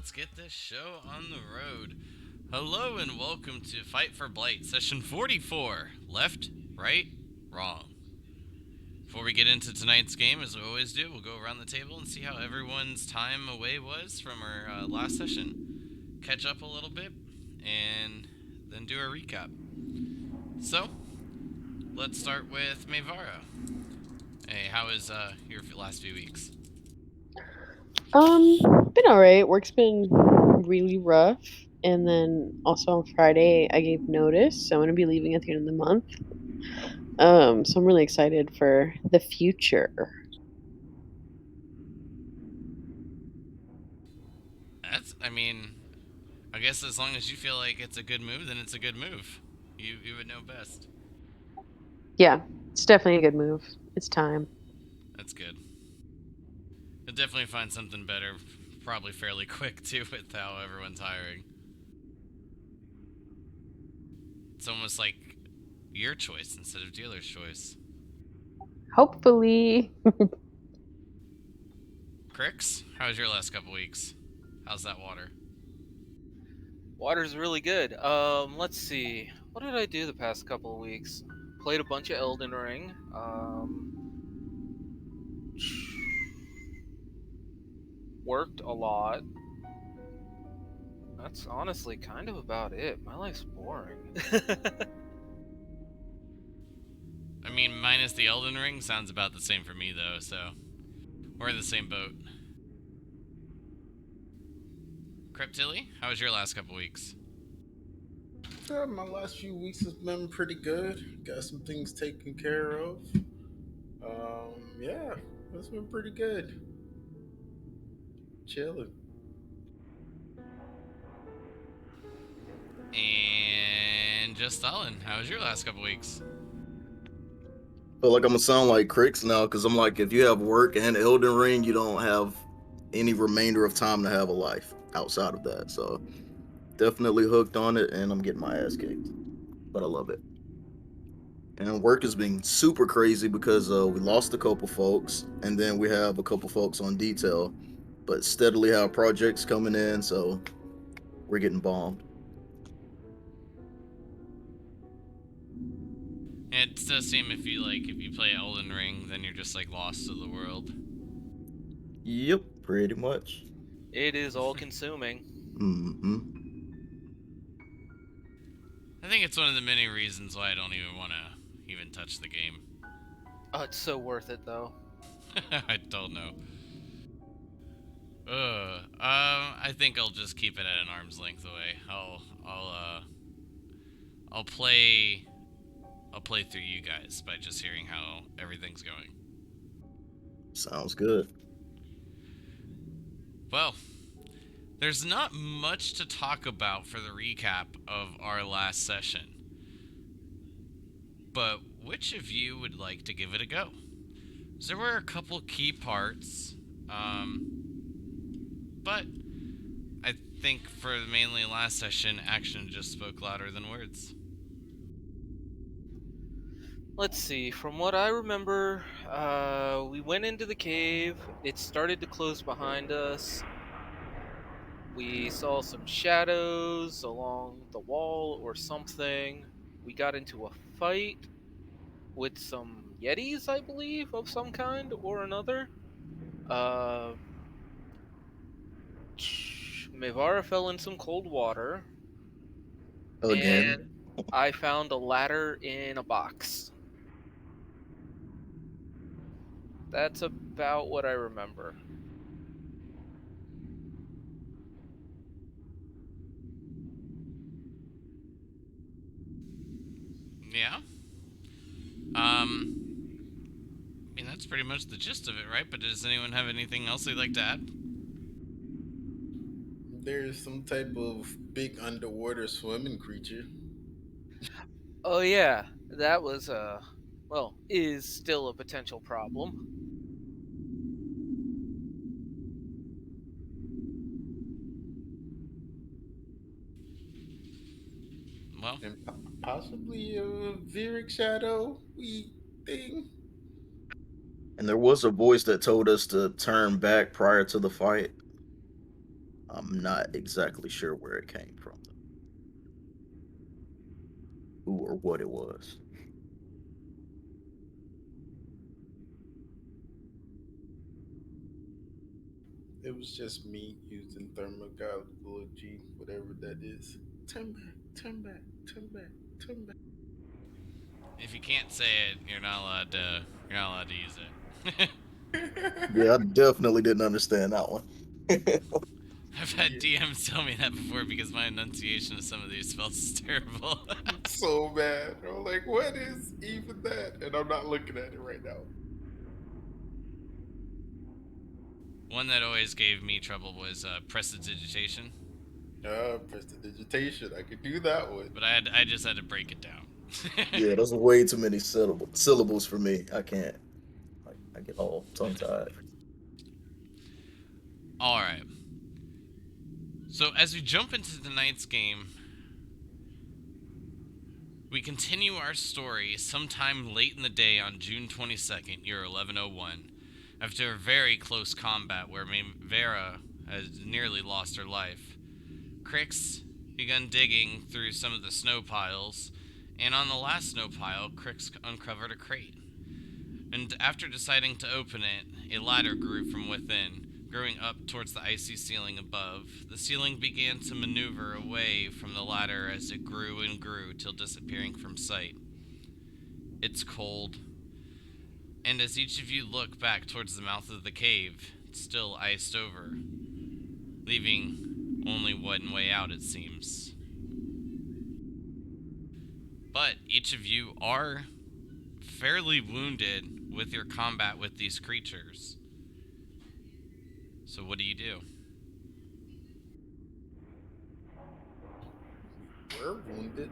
let's get this show on the road. Hello and welcome to Fight for Blight, session 44. Left, right, wrong. Before we get into tonight's game, as we always do, we'll go around the table and see how everyone's time away was from our last session. Catch up a little bit, and then do a recap. So, let's start with Mayvara. Hey, how was your last few weeks? Been alright. Work's been really rough. And then also on Friday, I gave notice, so I'm gonna be leaving at the end of the month. So I'm really excited for the future. I guess as long as you feel like it's a good move, then it's a good move. You would know best. Yeah, it's definitely a good move. It's time. That's good. You'll definitely find something better, probably fairly quick too, with how everyone's hiring. It's almost like your choice instead of dealer's choice. Hopefully. Crix, how was your last couple weeks? How's that water? Water's really good. Let's see. What did I do the past couple of weeks? Played a bunch of Elden Ring. Worked a lot. That's honestly kind of about it. My life's boring. I mean, minus the Elden Ring, sounds about the same for me though, so we're in the same boat. Cryptilly, how was your last couple weeks? My last few weeks has been pretty good. Got some things taken care of. Yeah, it's been pretty good. Chilling. And just Stalin, how was your last couple weeks? Feel like I'm gonna sound like Crix now because I'm like, if you have work and Elden Ring, you don't have any remainder of time to have a life outside of that. So definitely hooked on it, and I'm getting my ass kicked, but I love it. And work is being super crazy because we lost a couple folks, and then we have a couple folks on detail, but steadily have projects coming in, so we're getting bombed. It does seem if you play Elden Ring, then you're just like lost to the world. Yep, pretty much. It is all consuming. Mm-hmm. I think it's one of the many reasons why I don't even want to even touch the game. Oh, it's so worth it though. I don't know. I think I'll just keep it at an arm's length away. I'll play, I'll play through you guys by just hearing how everything's going. Sounds good. Well, there's not much to talk about for the recap of our last session. But which of you would like to give it a go? So there were a couple key parts, but I think for mainly last session, action just spoke louder than words. Let's see. From what I remember, we went into the cave. It started to close behind us. We saw some shadows along the wall or something. We got into a fight with some yetis, I believe, of some kind or another. Uh, Mevara fell in some cold water, Again. and I found a ladder in a box. That's about what I remember. Yeah. I mean that's pretty much the gist of it, right? But does anyone have anything else they'd like to add? There's some type of big underwater swimming creature. Oh yeah, that was well, is still a potential problem. Well, And possibly a Vieric shadow thing. And there was a voice that told us to turn back prior to the fight. I'm not exactly sure where it came from, who or what it was. It was just me using thermogology, whatever that is. Turn back, turn back, turn back, turn back. If you can't say it, you're not allowed to. You're not allowed to use it. Yeah, I definitely didn't understand that one. I've had Yeah, DMs tell me that before because my enunciation of some of these spells is terrible. so bad. I'm like, what is even that? And I'm not looking at it right now. One that always gave me trouble was prestidigitation, Prestidigitation. I could do that one. but I just had to break it down. Yeah, those are way too many syllables for me. I can't. I get all tongue tied. All right. So as we jump into tonight's game, we continue our story sometime late in the day on June 22nd, year 1101, after a very close combat where Vera has nearly lost her life. Crix begun digging through some of the snow piles, and on the last snow pile, Crix uncovered a crate. And after deciding to open it, a ladder grew from within, growing up towards the icy ceiling above. The ceiling began to maneuver away from the ladder as it grew and grew till disappearing from sight. It's cold, and as each of you look back towards the mouth of the cave, it's still iced over, leaving only one way out, it seems. But each of you are fairly wounded with your combat with these creatures. So what do you do? We're wounded.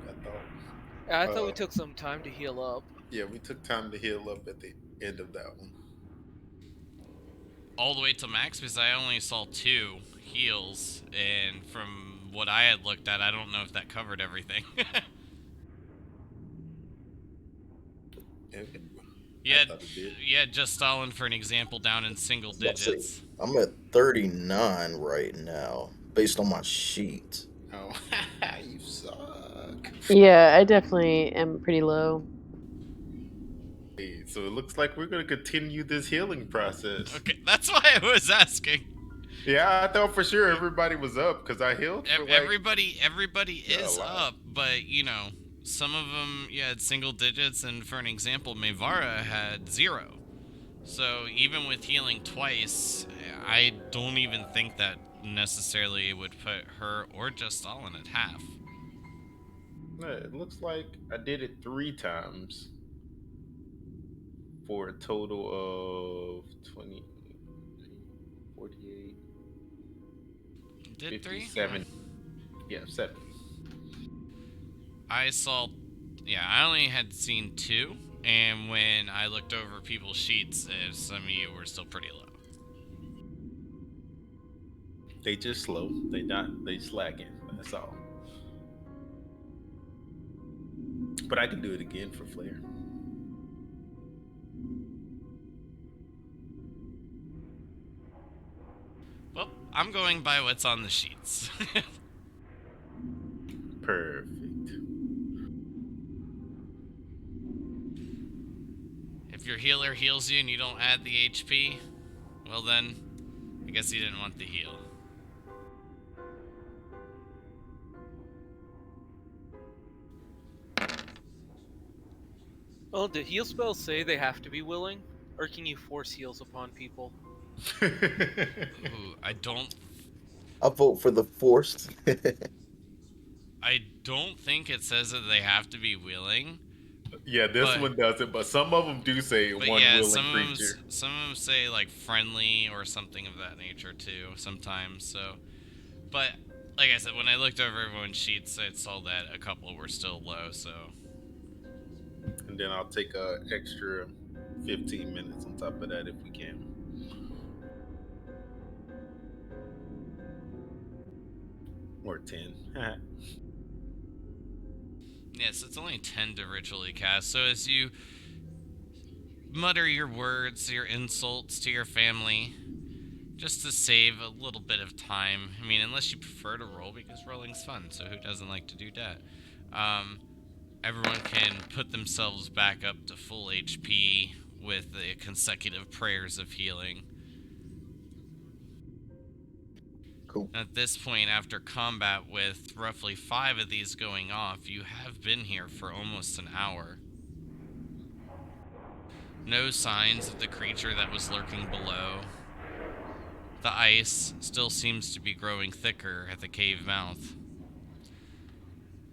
I thought we Uh, took some time to heal up. Yeah, we took time to heal up at the end of that one. All the way to max because I only saw 2 heals, and from what I had looked at, I don't know if that covered everything. Okay. Yeah, I thought it did. yeah, just Stalin for an example down in single Let's see. digits. I'm at 39 right now, based on my sheet. Oh, you suck. Yeah, I definitely am pretty low. Hey, so it looks like we're gonna continue this healing process. Okay, that's why I was asking. Yeah, I thought for sure everybody was up because I healed for like Everybody yeah, a is lot. up, but you know, some of them had single digits, and for an example, Mevara had 0. So even with healing twice, I don't even think that necessarily would put her or just Stalin at half. No, it looks like I did it 3 times for a total of 20, 48, Did 3? 57. Yeah, 7. I saw, yeah, I only had seen 2, and when I looked over people's sheets, some of you were still pretty low. They just slow. They slacking. That's all. But I can do it again for flair. Well, I'm going by what's on the sheets. Perfect. If your healer heals you and you don't add the HP, well then, I guess you didn't want the heal. Well, do heal spells say they have to be willing, or can you force heals upon people? Ooh, I don't vote for the forced. think it says that they have to be willing. Yeah, this But- one doesn't, but some of them do say But one yeah, willing some creature. of them say like friendly or something of that nature too. Sometimes, so. But like I said, when I looked over everyone's sheets, I saw that a couple were still low. So And then I'll take a extra 15 minutes on top of that if we can. Or 10. yes, it's only 10 to ritually cast. So as you mutter your words, your insults to your family, just to save a little bit of time. I mean, unless you prefer to roll, because rolling's fun, so who doesn't like to do that? Everyone can put themselves back up to full HP with the consecutive prayers of healing. Cool. At this point, after combat with roughly 5 of these going off, you have been here for almost an hour. No signs of the creature that was lurking below. The ice still seems to be growing thicker at the cave mouth.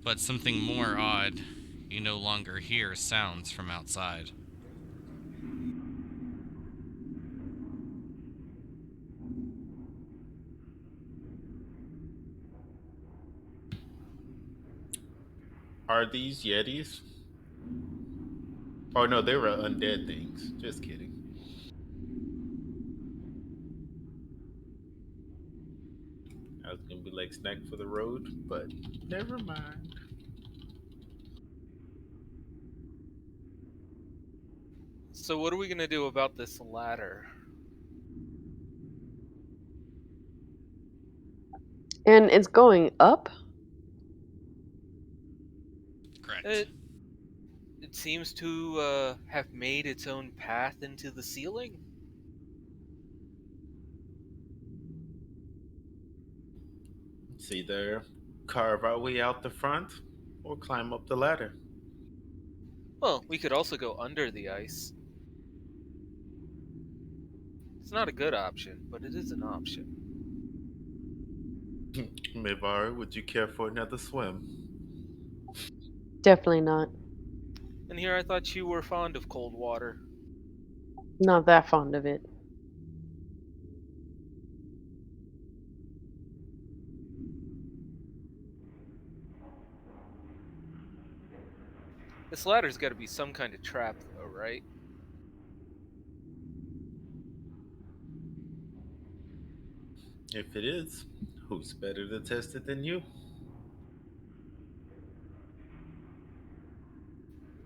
But something more odd, you no longer hear sounds from outside. Are these Yetis? Oh no, they were undead things. Just kidding. I was gonna be like snack for the road, but never mind. So what are we gonna do about this ladder? And it's going up? Correct. It seems to have made its own path into the ceiling. It's either carve our way out the front or climb up the ladder. Well, we could also go under the ice. It's not a good option, but it is an option. Mivar, would you care for another swim? Definitely not. And here I thought you were fond of cold water. Not that fond of it. This ladder's got to be some kind of trap, though, right? If it is, who's better to test it than you?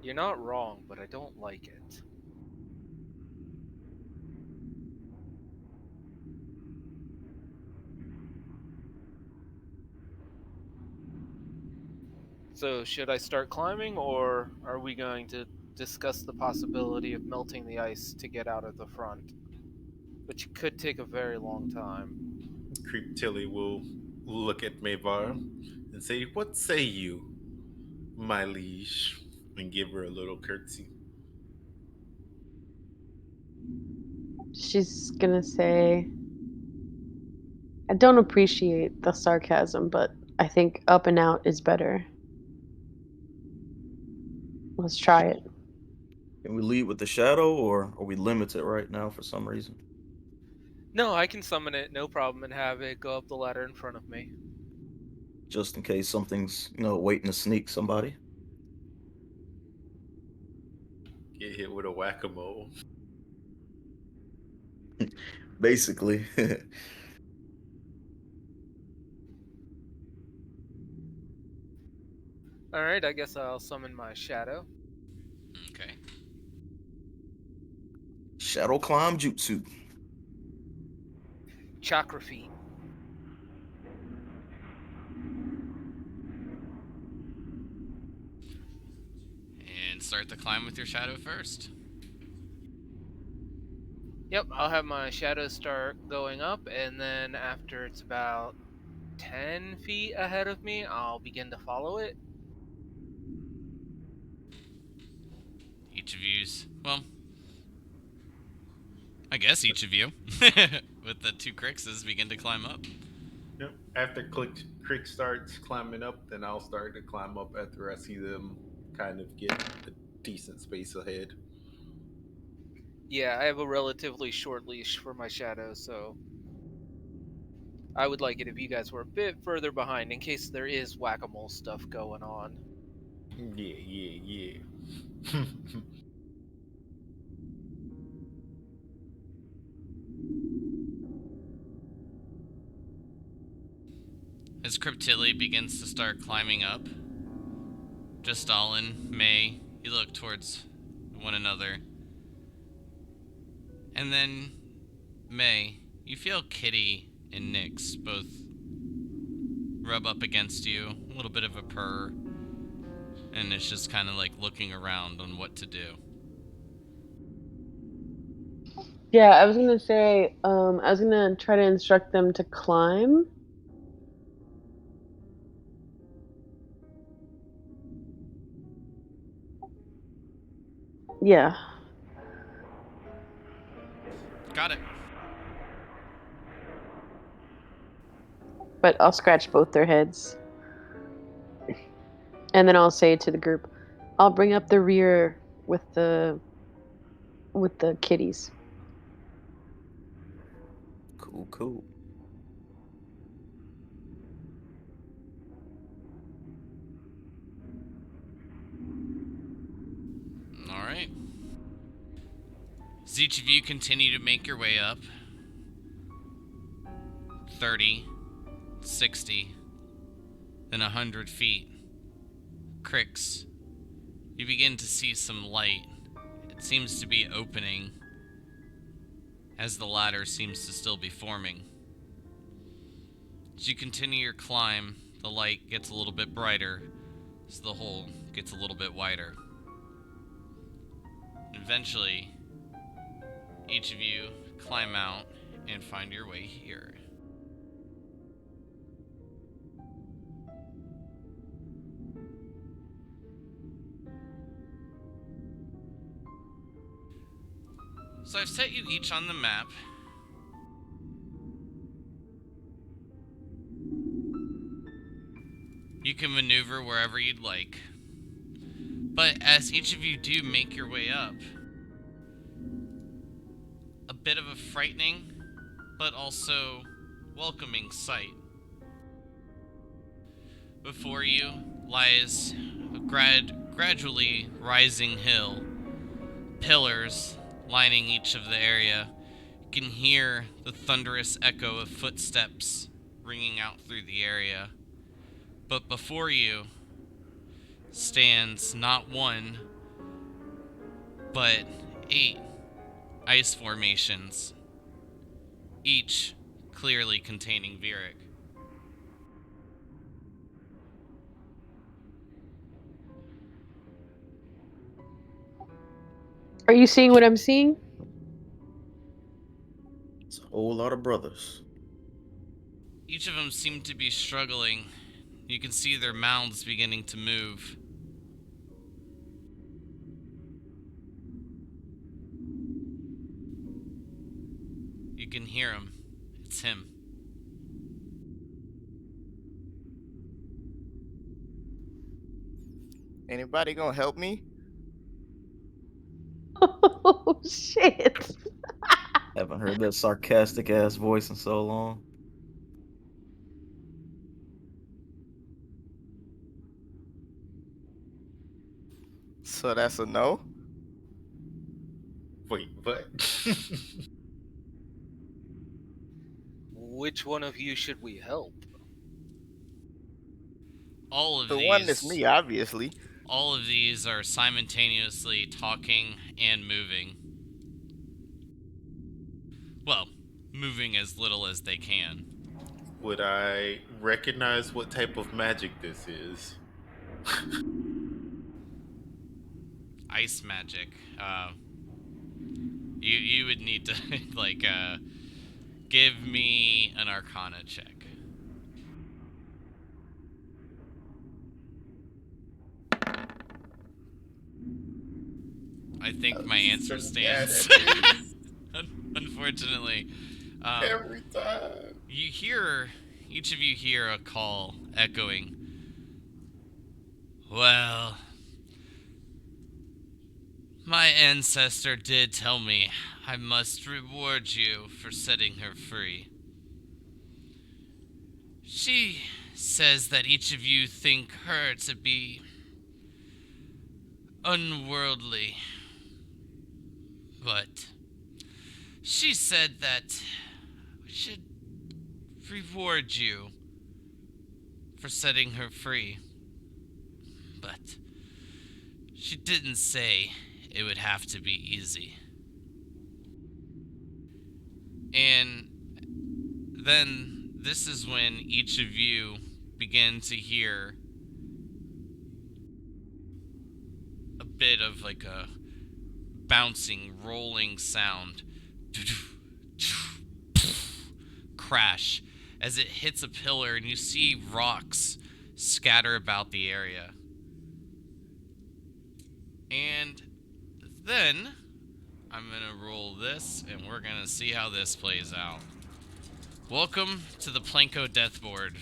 You're not wrong, but I don't like it. So, should I start climbing, or are we going to discuss the possibility of melting the ice to get out of the front? Which could take a very long time. Creep Tilly will look at Mivar and say, "What say you, my liege?" and give her a little curtsy. She's gonna say, I don't appreciate the sarcasm, but I think up and out is better. Let's try it. Can we lead with the shadow, or are we limited right now for some reason? No, I can summon it, no problem, and have it go up the ladder in front of me. Just in case something's, waiting to sneak somebody. Get hit with a whack-a-mole. Basically. Alright, I guess I'll summon my shadow. Okay. Shadow climb jutsu. Chakra feet. And start the climb with your shadow first. Yep, I'll have my shadow start going up, and then after it's about 10 feet ahead of me, I'll begin to follow it. Each of you's, well, I guess each of you, with the 2 Crixes, begin to climb up. Yep. After Crick starts climbing up, then I'll start to climb up after I see them kind of get a decent space ahead. Yeah, I have a relatively short leash for my shadow, so I would like it if you guys were a bit further behind in case there is whack-a-mole stuff going on. Yeah. As Cryptilli begins to start climbing up, Justalin, May, you look towards one another. And then, May, you feel Kitty and Nyx both rub up against you, a little bit of a purr, and it's just kind of like looking around on what to do. Yeah, I was gonna say, I was gonna try to instruct them to climb. Yeah, Got it. but I'll scratch both their heads. And then I'll say to the group, I'll bring up the rear with the kitties. Cool, cool. All right. As each of you continue to make your way up, 30, 60, then 100 feet, Crix, you begin to see some light. It seems to be opening as the ladder seems to still be forming. As you continue your climb, the light gets a little bit brighter as the hole gets a little bit wider. Eventually, each of you climb out and find your way here. So I've set you each on the map. You can maneuver wherever you'd like. But as each of you do make your way up, a bit of a frightening, but also welcoming sight. Before you lies a gradually rising hill, pillars lining each of the area. You can hear the thunderous echo of footsteps ringing out through the area. But before you stands not one, but 8 ice formations, each clearly containing Vieric. Are you seeing what I'm seeing? It's a whole lot of brothers. Each of them seem to be struggling. You can see their mouths beginning to move. You can hear him. It's him. Anybody gonna help me? Oh shit! Haven't heard that sarcastic ass voice in so long. So that's a no? Wait, what? Which one of you should we help? All of The these one that's me, obviously. All of these are simultaneously talking and moving. Well, moving as little as they can. Would I recognize what type of magic this is? Ice magic. You would need to like give me an Arcana check. I think my answer so bad stands. at Unfortunately, Every time. each of you hear a call echoing. Well, my ancestor did tell me I must reward you for setting her free. She says that each of you think her to be unworldly, but she said that we should reward you for setting her free. But she didn't say it would have to be easy. And then this is when each of you begin to hear a bit of like a bouncing, rolling sound. Crash as it hits a pillar, and you see rocks scatter about the area. And then I'm gonna roll this, and we're gonna see how this plays out. Welcome to the Planko Death Board.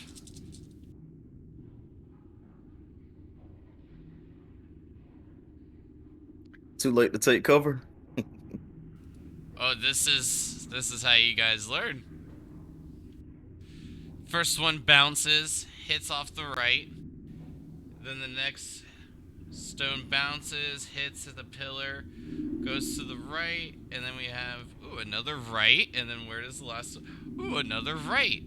Too late to take cover. Oh, this is how you guys learn. First one bounces, hits off the right. Then the next stone bounces, hits at the pillar, goes to the right, and then we have another right, and then where does the last another right.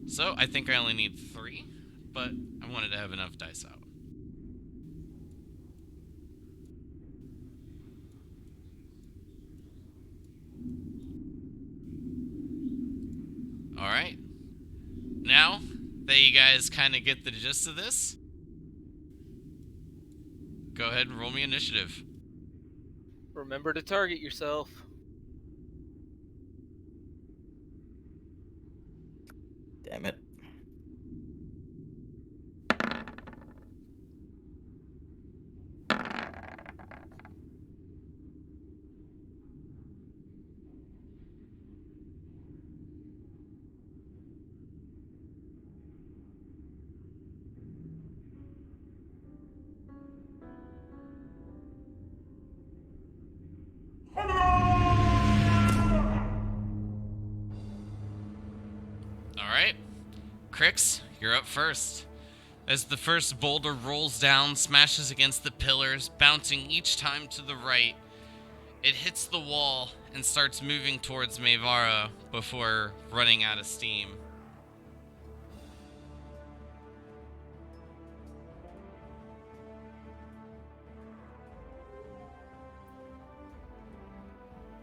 So I think I only need 3, but I wanted to have enough dice out. Alright. Now that you guys kind of get the gist of this, go ahead and roll me initiative. Remember to target yourself. Damn it. Alright. Crix, you're up first. As the first boulder rolls down, smashes against the pillars, bouncing each time to the right, it hits the wall and starts moving towards Mevara before running out of steam.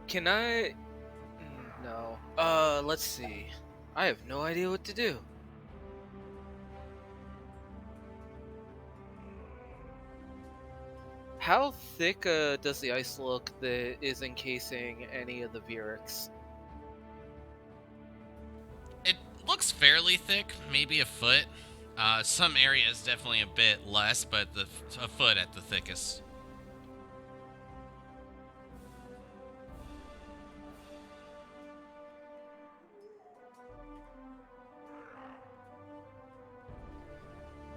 Can I... No. Let's see. I have no idea what to do. How thick does the ice look that is encasing any of the Virics? It looks fairly thick, maybe a foot. Some areas definitely a bit less, but a foot at the thickest.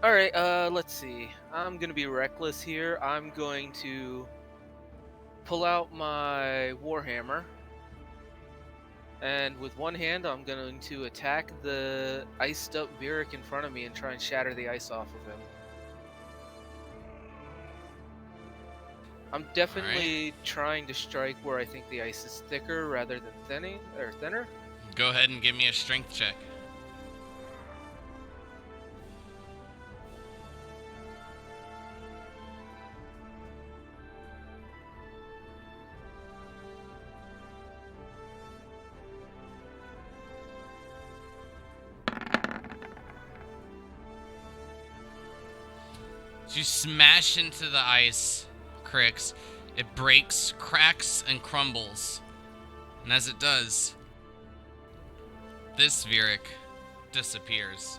Alright, let's see. I'm gonna be reckless here. I'm going to pull out my Warhammer. And with one hand, I'm going to attack the iced up Viric in front of me and try and shatter the ice off of him. I'm definitely trying to strike where I think the ice is thicker rather than thinner. Go ahead and give me a strength check. You smash into the ice, Crix. It breaks, cracks, and crumbles. And as it does, this Viric disappears.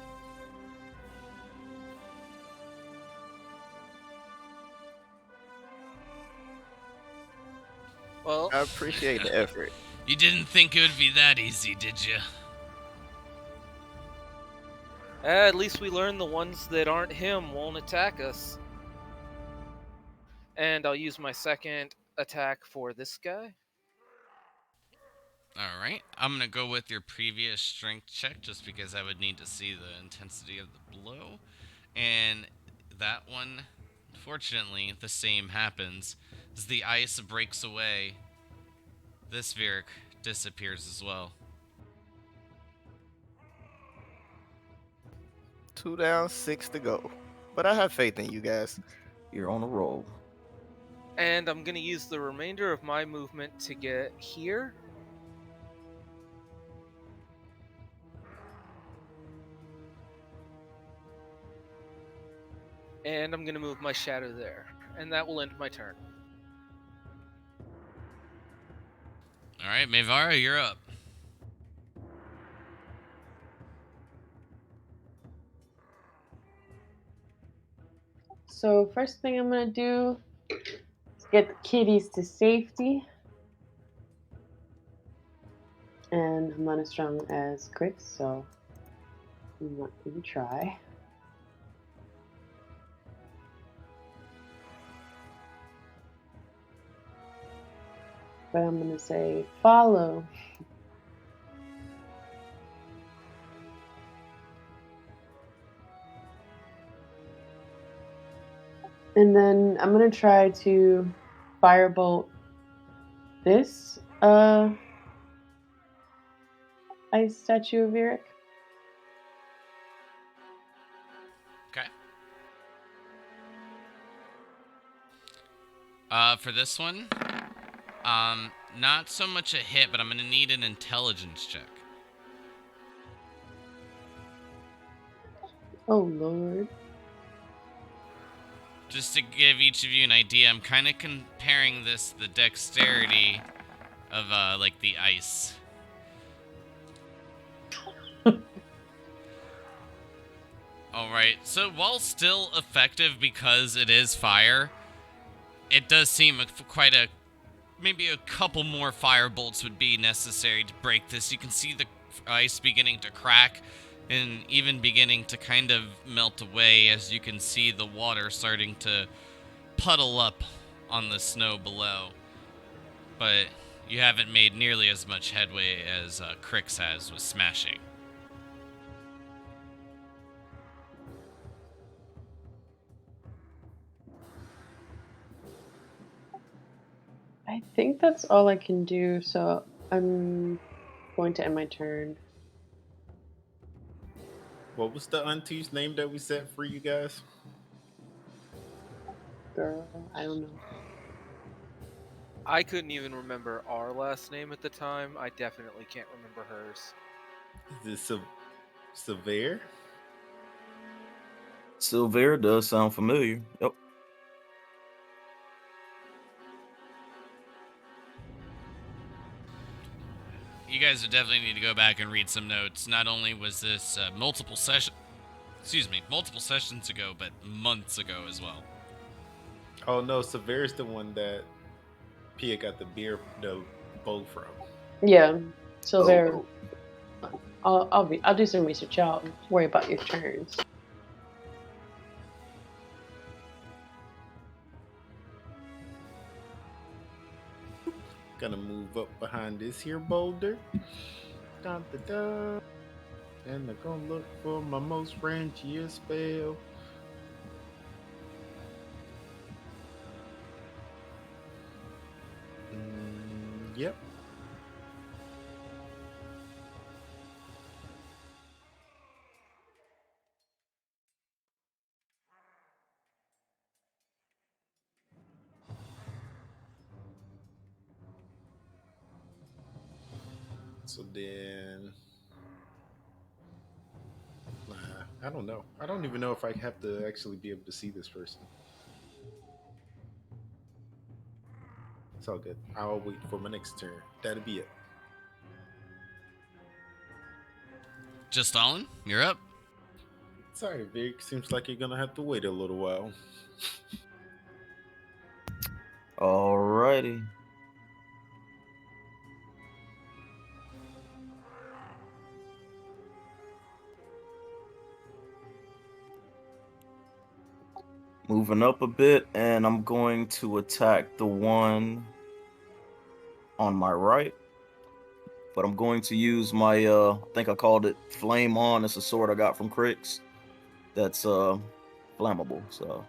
Well, I appreciate the effort. You didn't think it would be that easy, did you? at least we learned the ones that aren't him won't attack us. And I'll use my second attack for this guy. Alright, I'm gonna go with your previous strength check just because I would need to see the intensity of the blow. And that one, unfortunately, the same happens. As the ice breaks away, this Viric disappears as well. 2 down, 6 to go. But I have faith in you guys. You're on a roll. And I'm going to use the remainder of my movement to get here. And I'm gonna move my shadow there, and that will end my turn. All right, Mevara, you're up. So first thing I'm gonna do is get the kitties to safety. And I'm not as strong as Crix, so I'm not gonna try. But I'm gonna say follow. And then I'm gonna try to firebolt this ice statue of Eric. Okay. For this one, not so much a hit, but I'm gonna need an intelligence check. Oh Lord. Just to give each of you an idea, I'm kind of comparing this to the dexterity of, like, the ice. Alright, so while still effective because it is fire, it does seem maybe a couple more fire bolts would be necessary to break this. You can see the ice beginning to crack and even beginning to kind of melt away as you can see the water starting to puddle up on the snow below. But you haven't made nearly as much headway as Crix has with smashing. I think that's all I can do, so I'm going to end my turn. What was the auntie's name that we set for you guys? Girl, I don't know. I couldn't even remember our last name at the time. I definitely can't remember hers. Is it Severe? Silver does sound familiar. Yep. You guys would definitely need to go back and read some notes. Not only was this multiple sessions ago, but months ago as well. Oh no, Severe's the one that Pia got the bow from. Yeah. So Oh, there. oh. I'll do some research. Y'all worry about your turns. Gonna move up behind this here boulder. Dun, dun, dun. And I'm gonna look for my most ranchiest spell. Yep. So then, I don't know. I don't even know if I have to actually be able to see this person. It's all good. I'll wait for my next turn. That'll be it. Just Stalin, you're up. Sorry, Vic. Seems like you're gonna have to wait a little while. Alrighty. Moving up a bit, and I'm going to attack the one on my right. But I'm going to use my, I think I called it Flame On. It's a sword I got from Crix. That's flammable, so.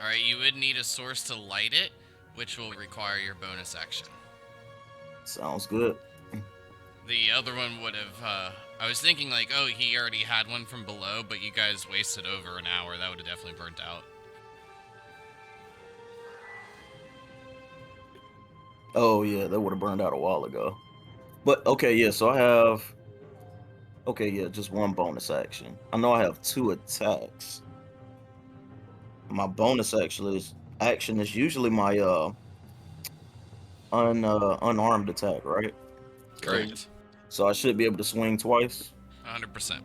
Alright, you would need a source to light it, which will require your bonus action. Sounds good. The other one would have, I was thinking like, oh, he already had one from below, but you guys wasted over an hour. That would have definitely burnt out. Oh yeah, that would have burned out a while ago. But okay, yeah. So I have. Okay, yeah, just one bonus action. I know I have 2 attacks. My bonus action is usually my unarmed attack, right? Correct. So I should be able to swing twice. 100%.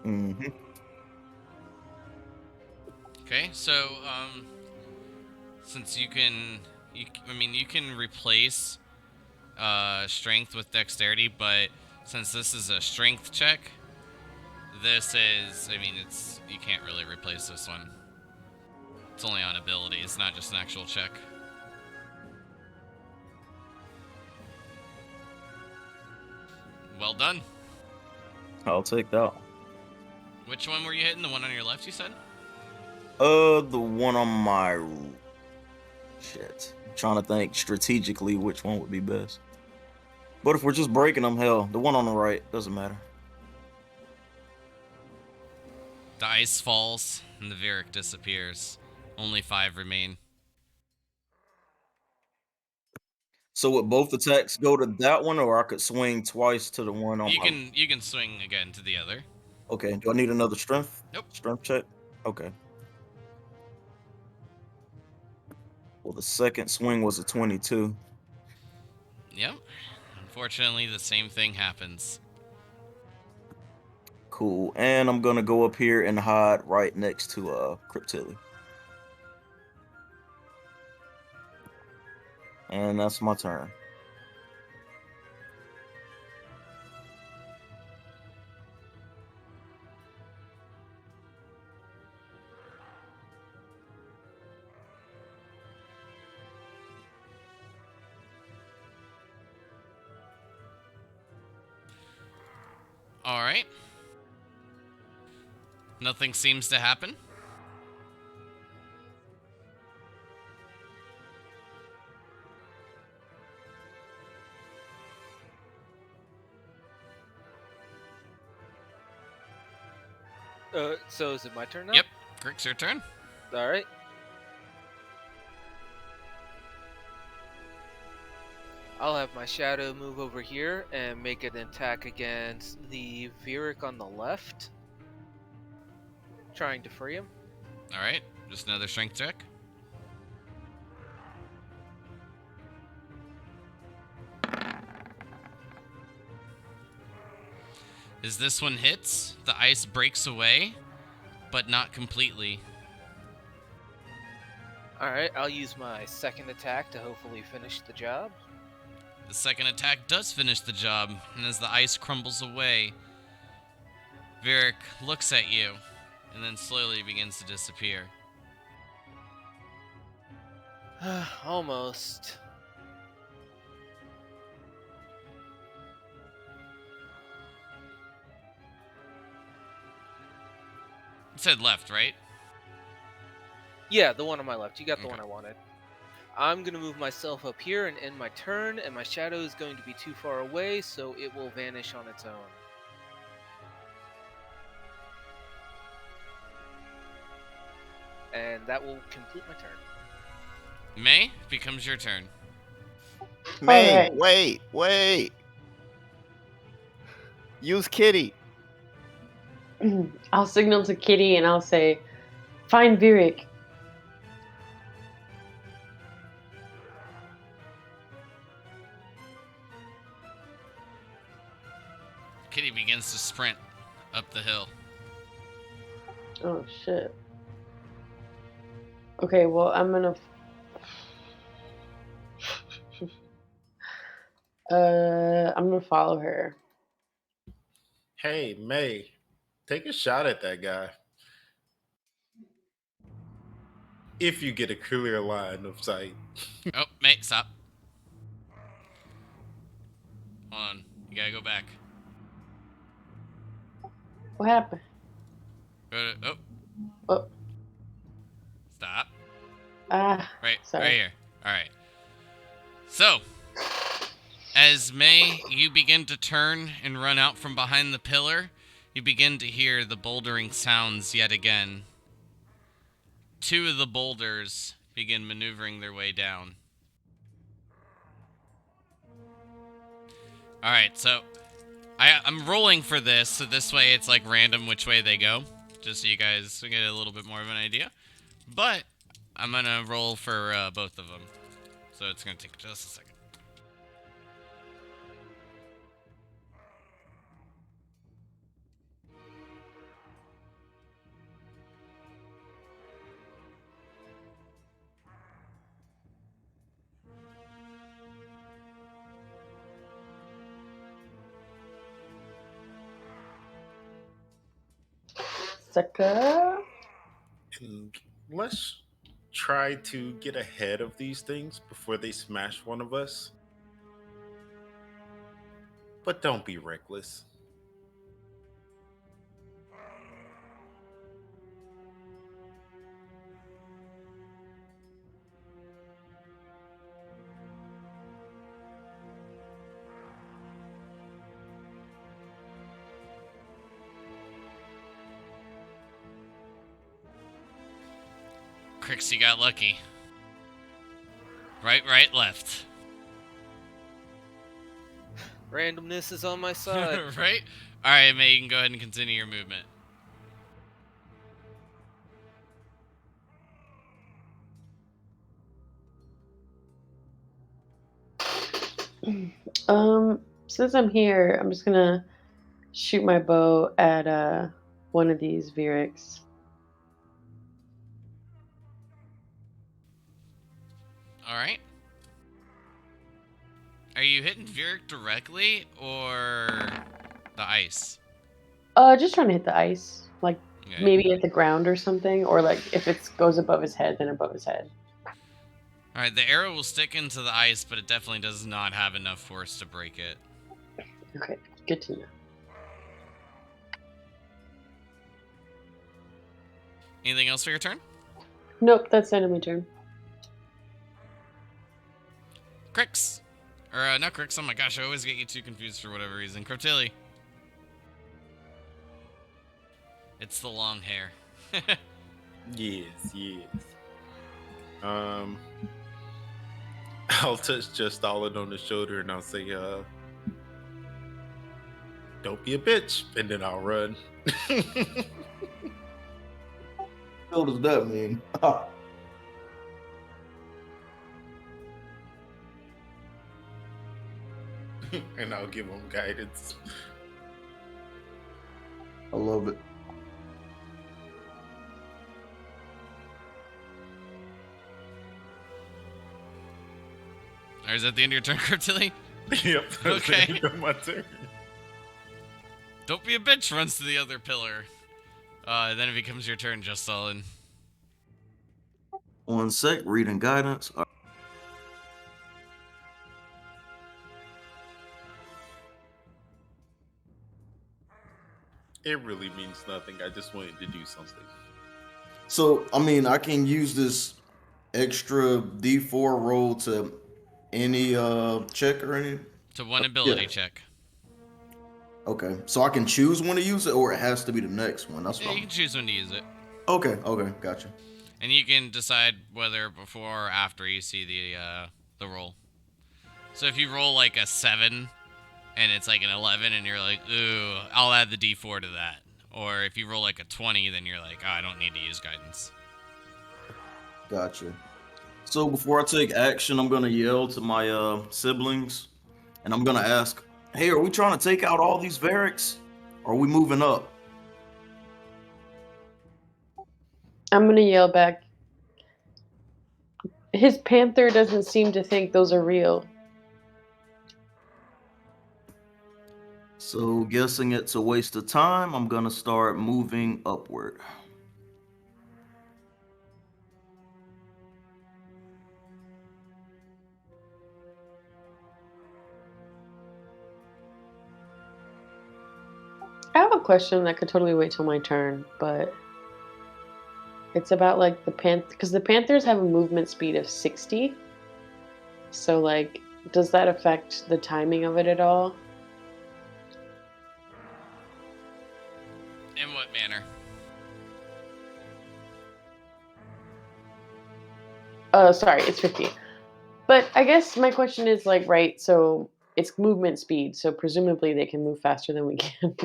Mm-hmm. Okay, so since you can replace strength with dexterity, but since this is a strength check, you can't really replace this one. It's only on ability. It's not just an actual check. Well done. I'll take that. Which one were you hitting? The one on your left, you said? The one on my shit. I'm trying to think strategically which one would be best. But if we're just breaking them, hell, the one on the right doesn't matter. The ice falls and the Vieric disappears. Only 5 remain. So would both attacks go to that one, or I could swing twice to the one on my... You can swing again to the other. Okay, do I need another strength? Nope. Strength check? Okay. Well, the second swing was a 22. Yep. Unfortunately, the same thing happens. Cool. And I'm gonna go up here and hide right next to Cryptilli. And that's my turn. All right. Nothing seems to happen. So is it my turn now? Yep. Crick's your turn. All right. I'll have my shadow move over here and make an attack against the Vieric on the left. Trying to free him. All right. Just another strength check. As this one hits, the ice breaks away, but not completely. Alright, I'll use my second attack to hopefully finish the job. The second attack does finish the job, and as the ice crumbles away, Vieric looks at you, and then slowly begins to disappear. Almost. It said left, right? Yeah, the one on my left. You got the Okay. one I wanted. I'm going to move myself up here and end my turn, and my shadow is going to be too far away, so it will vanish on its own. And that will complete my turn. May, becomes your turn. May, Alright. wait. Use Kitty. I'll signal to Kitty and I'll say, "Find Vieric." Kitty begins to sprint up the hill. Oh shit. Okay, well I'm gonna. I'm gonna follow her. Hey, May, take a shot at that guy. If you get a clear line of sight. Oh, May, stop. Hold on. You gotta go back. What happened? Go to, Oh, stop. sorry. Right here. Alright. So, as May, you begin to turn and run out from behind the pillar, you begin to hear the bouldering sounds yet again. 2 of the boulders begin maneuvering their way down. All right, so I'm rolling for this, so this way it's like random which way they go, just so you guys get a little bit more of an idea. But I'm gonna roll for both of them, so it's gonna take just a second. Sucker. And let's try to get ahead of these things before they smash one of us. But don't be reckless. Crixie got lucky. Right, right, left. Randomness is on my side. Right? Alright, May, you can go ahead and continue your movement. Since I'm here, I'm just gonna shoot my bow at one of these Virix. Alright. Are you hitting Vieric directly, or the ice? Just trying to hit the ice. Like, Okay. maybe at the ground or something, or like if it goes above his head, then above his head. Alright, the arrow will stick into the ice, but it definitely does not have enough force to break it. Okay, good to know. Anything else for your turn? Nope, that's the end of my turn. Crix. Or, not Crix, oh my gosh, I always get you two confused for whatever reason. Crotili. It's the long hair. Yes. I'll touch just Stalin on the shoulder and I'll say, don't be a bitch, and then I'll run. What does that mean? And I'll give him guidance. I love it. Or is that the end of your turn, Crotili? Yep. That's Okay. the end of my turn. Don't be a bitch runs to the other pillar. Then it becomes your turn, Just Sullen. 1 sec, reading guidance. It really means nothing. I just wanted to do something. So, I mean, I can use this extra D4 roll to any check or any. To one ability Yeah. check. Okay, so I can choose when to use it, or it has to be the next one. That's Yeah, what you can choose when to use it. Okay, gotcha. And you can decide whether before or after you see the roll. So if you roll like a 7 and it's like an 11 and you're like, ooh, I'll add the D4 to that. Or if you roll like a 20, then you're like, oh, I don't need to use guidance. Gotcha. So before I take action, I'm gonna yell to my siblings, and I'm gonna ask, "Hey, are we trying to take out all these Variks? Or are we moving up?" I'm gonna yell back. His panther doesn't seem to think those are real. So guessing it's a waste of time, I'm gonna start moving upward. I have a question that could totally wait till my turn, but it's about like the panther, because the panthers have a movement speed of 60. So like, does that affect the timing of it at all? In what manner? Sorry, it's 50. But I guess my question is like, right, so it's movement speed, so presumably they can move faster than we can.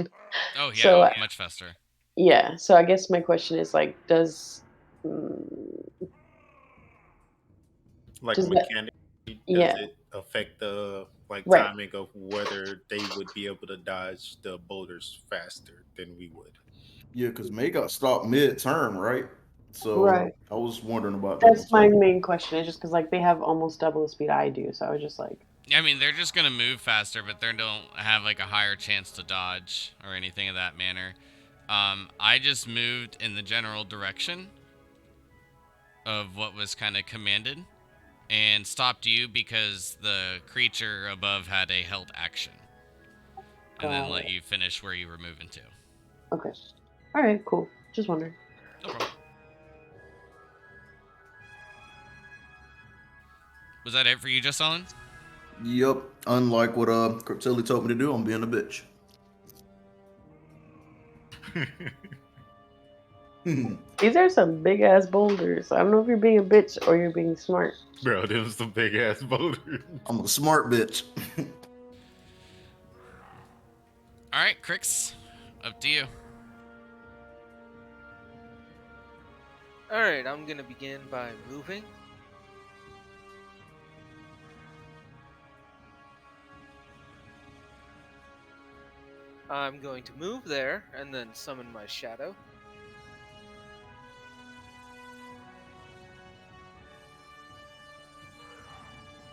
Oh So yeah, much faster. yeah, so I guess my question is like, mm, Like does that mechanically, does yeah, it affect the like right. timing of whether they would be able to dodge the boulders faster than we would? Yeah, because May got stopped mid-turn, right? So Right. I was wondering about that That's my myself. main question. It's just because like they have almost double the speed I do, so I was just like, I mean, they're just gonna move faster, but they don't have like a higher chance to dodge or anything of that manner. I just moved in the general direction of what was kind of commanded and stopped you because the creature above had a held action, and then got let it. you finish where you were moving to. Okay. All right, cool. Just wondering. No problem. Was that it for you, Just Solid? Yep. Unlike what Cryptilli told me to do, I'm being a bitch. These are some big ass boulders. I don't know if you're being a bitch or you're being smart. Bro, them some big ass boulders. I'm a smart bitch. All right, Crix, up to you. Alright, I'm gonna begin by moving. I'm going to move there and then summon my shadow.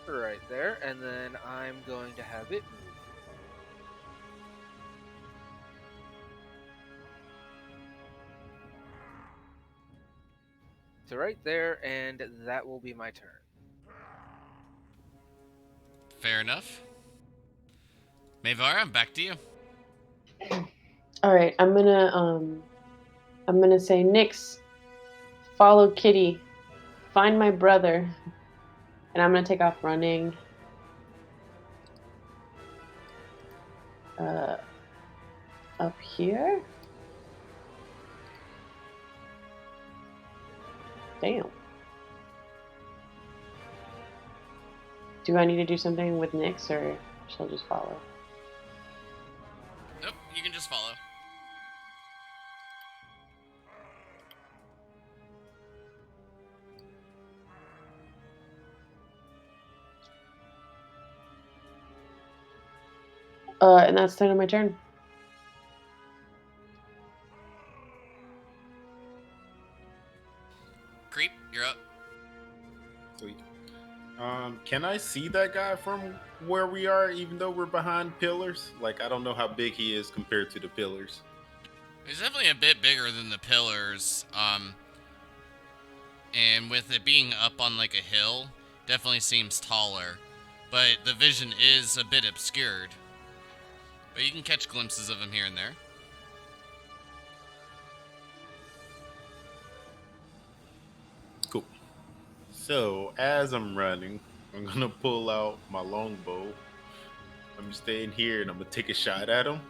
Right there, and then I'm going to have it move. To right there, and that will be my turn. Fair enough. Mayvara, back to you. All right, I'm gonna say, Nyx, follow Kitty, find my brother, and I'm gonna take off running. Uh, Up here. Damn. Do I need to do something with Nyx, or she'll just follow? Nope, you can just follow. And that's the end of my turn. Creep, you're up. Sweet. Can I see that guy from where we are, even though we're behind pillars? Like, I don't know how big he is compared to the pillars. He's definitely a bit bigger than the pillars. And with it being up on like a hill, definitely seems taller. But the vision is a bit obscured. But you can catch glimpses of him here and there. Cool. So, as I'm running, I'm gonna pull out my longbow. I'm staying here and I'm gonna take a shot at him.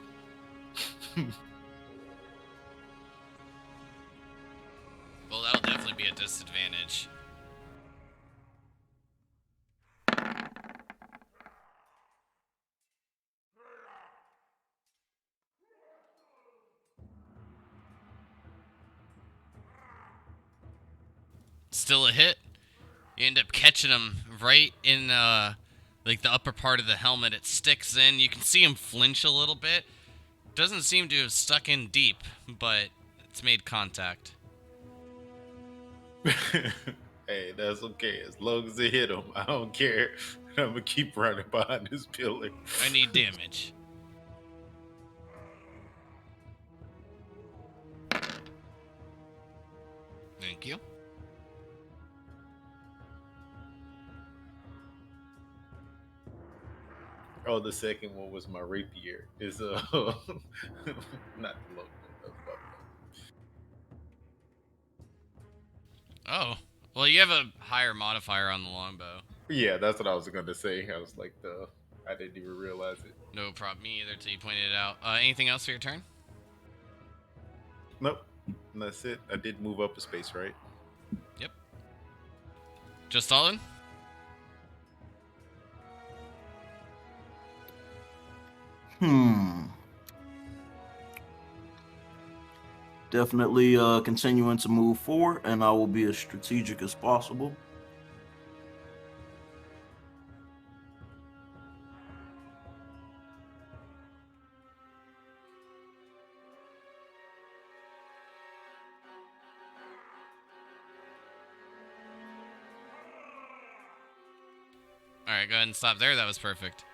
Well, that'll definitely be a disadvantage. Still a hit. You end up catching him right in like the upper part of the helmet. It sticks in. You can see him flinch a little bit. Doesn't seem to have stuck in deep, but it's made contact. Hey, that's okay. As long as it hit him, I don't care. I'm gonna keep running behind this pillar. I need damage. Thank you. Oh, the second one was my rapier. Is not the low. Oh, well, you have a higher modifier on the longbow. Yeah, that's what I was gonna say. I was like, I didn't even realize it. No problem, me either, till you pointed it out. Anything else for your turn? Nope, and that's it. I did move up a space, right? Yep. Just Stalin? Definitely continuing to move forward, and I will be as strategic as possible. Alright, go ahead and stop there. That was perfect.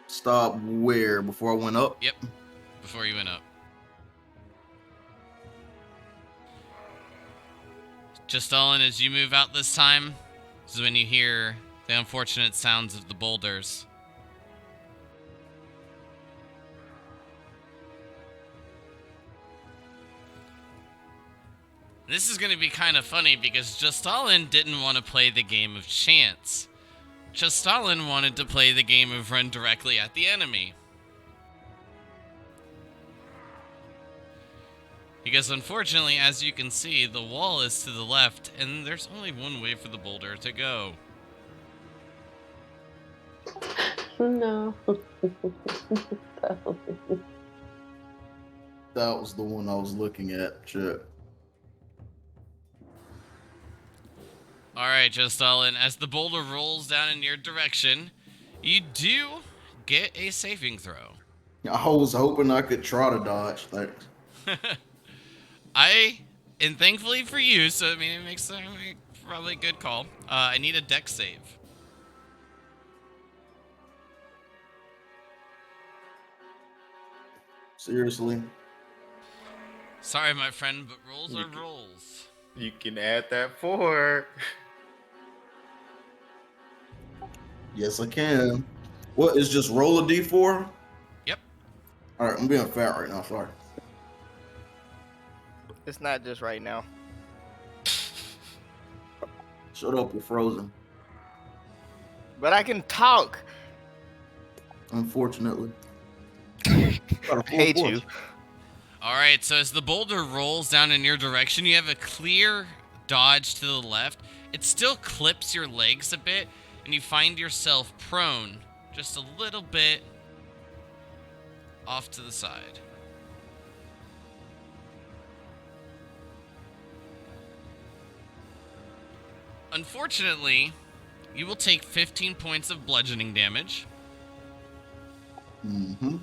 Stop where before I went up? Yep. Before you went up. Just all in as you move out this time, this is when you hear the unfortunate sounds of the boulders. This is going to be kind of funny because Justalin didn't want to play the game of chance. Justalin wanted to play the game of run directly at the enemy. Because unfortunately, as you can see, the wall is to the left, and there's only one way for the boulder to go. No. That was the one I was looking at. Shit. Alright, Justalin, as the boulder rolls down in your direction, you do get a saving throw. I was hoping I could try to dodge. Thanks. And thankfully for you, so I mean, it makes probably a good call. I need a dex save. Seriously? Sorry, my friend, but rules are rules. You can add that 4. Yes, I can. What is just roll a d4? Yep. All right, I'm being fat right now. Sorry. It's not just right now. Shut up, you're frozen. But I can talk. Unfortunately. I hate you. Alright, so as the boulder rolls down in your direction, you have a clear dodge to the left. It still clips your legs a bit, and you find yourself prone just a little bit off to the side. Unfortunately, you will take 15 points of bludgeoning damage. Mm-hmm.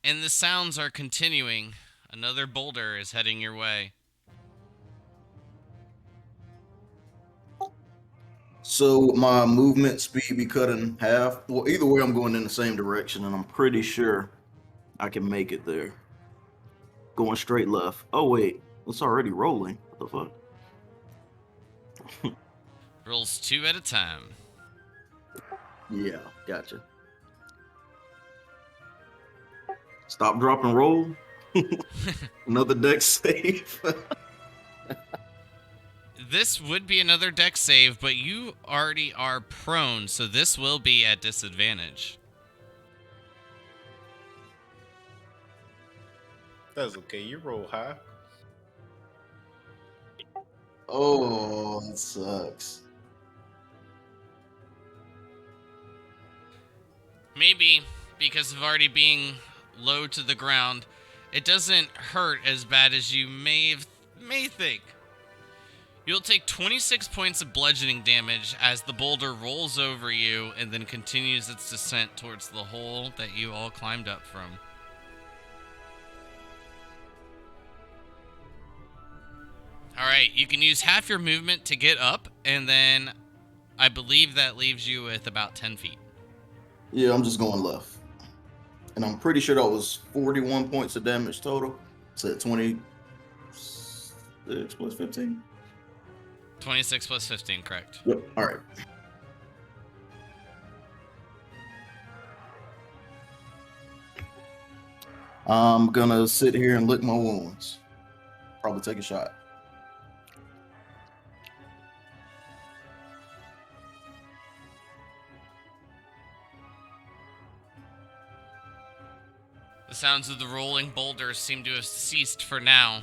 And the sounds are continuing. Another boulder is heading your way. So my movement speed be cut in half. Well, either way, I'm going in the same direction, and I'm pretty sure I can make it there. Going straight left. Oh wait, it's already rolling. What the fuck? Rolls 2 at a time. Yeah, gotcha. Stop, drop, and roll. Another deck save. This would be another dex save, but you already are prone, so this will be at disadvantage. That's okay. You roll high. Oh, that sucks. Maybe because of already being low to the ground, it doesn't hurt as bad as you may think. You'll take 26 points of bludgeoning damage as the boulder rolls over you and then continues its descent towards the hole that you all climbed up from. Alright, you can use half your movement to get up, and then I believe that leaves you with about 10 feet. Yeah, I'm just going left. And I'm pretty sure that was 41 points of damage total. So 26 plus 15? 26 plus 15, correct. Yep, all right. I'm gonna sit here and lick my wounds. Probably take a shot. The sounds of the rolling boulders seem to have ceased for now.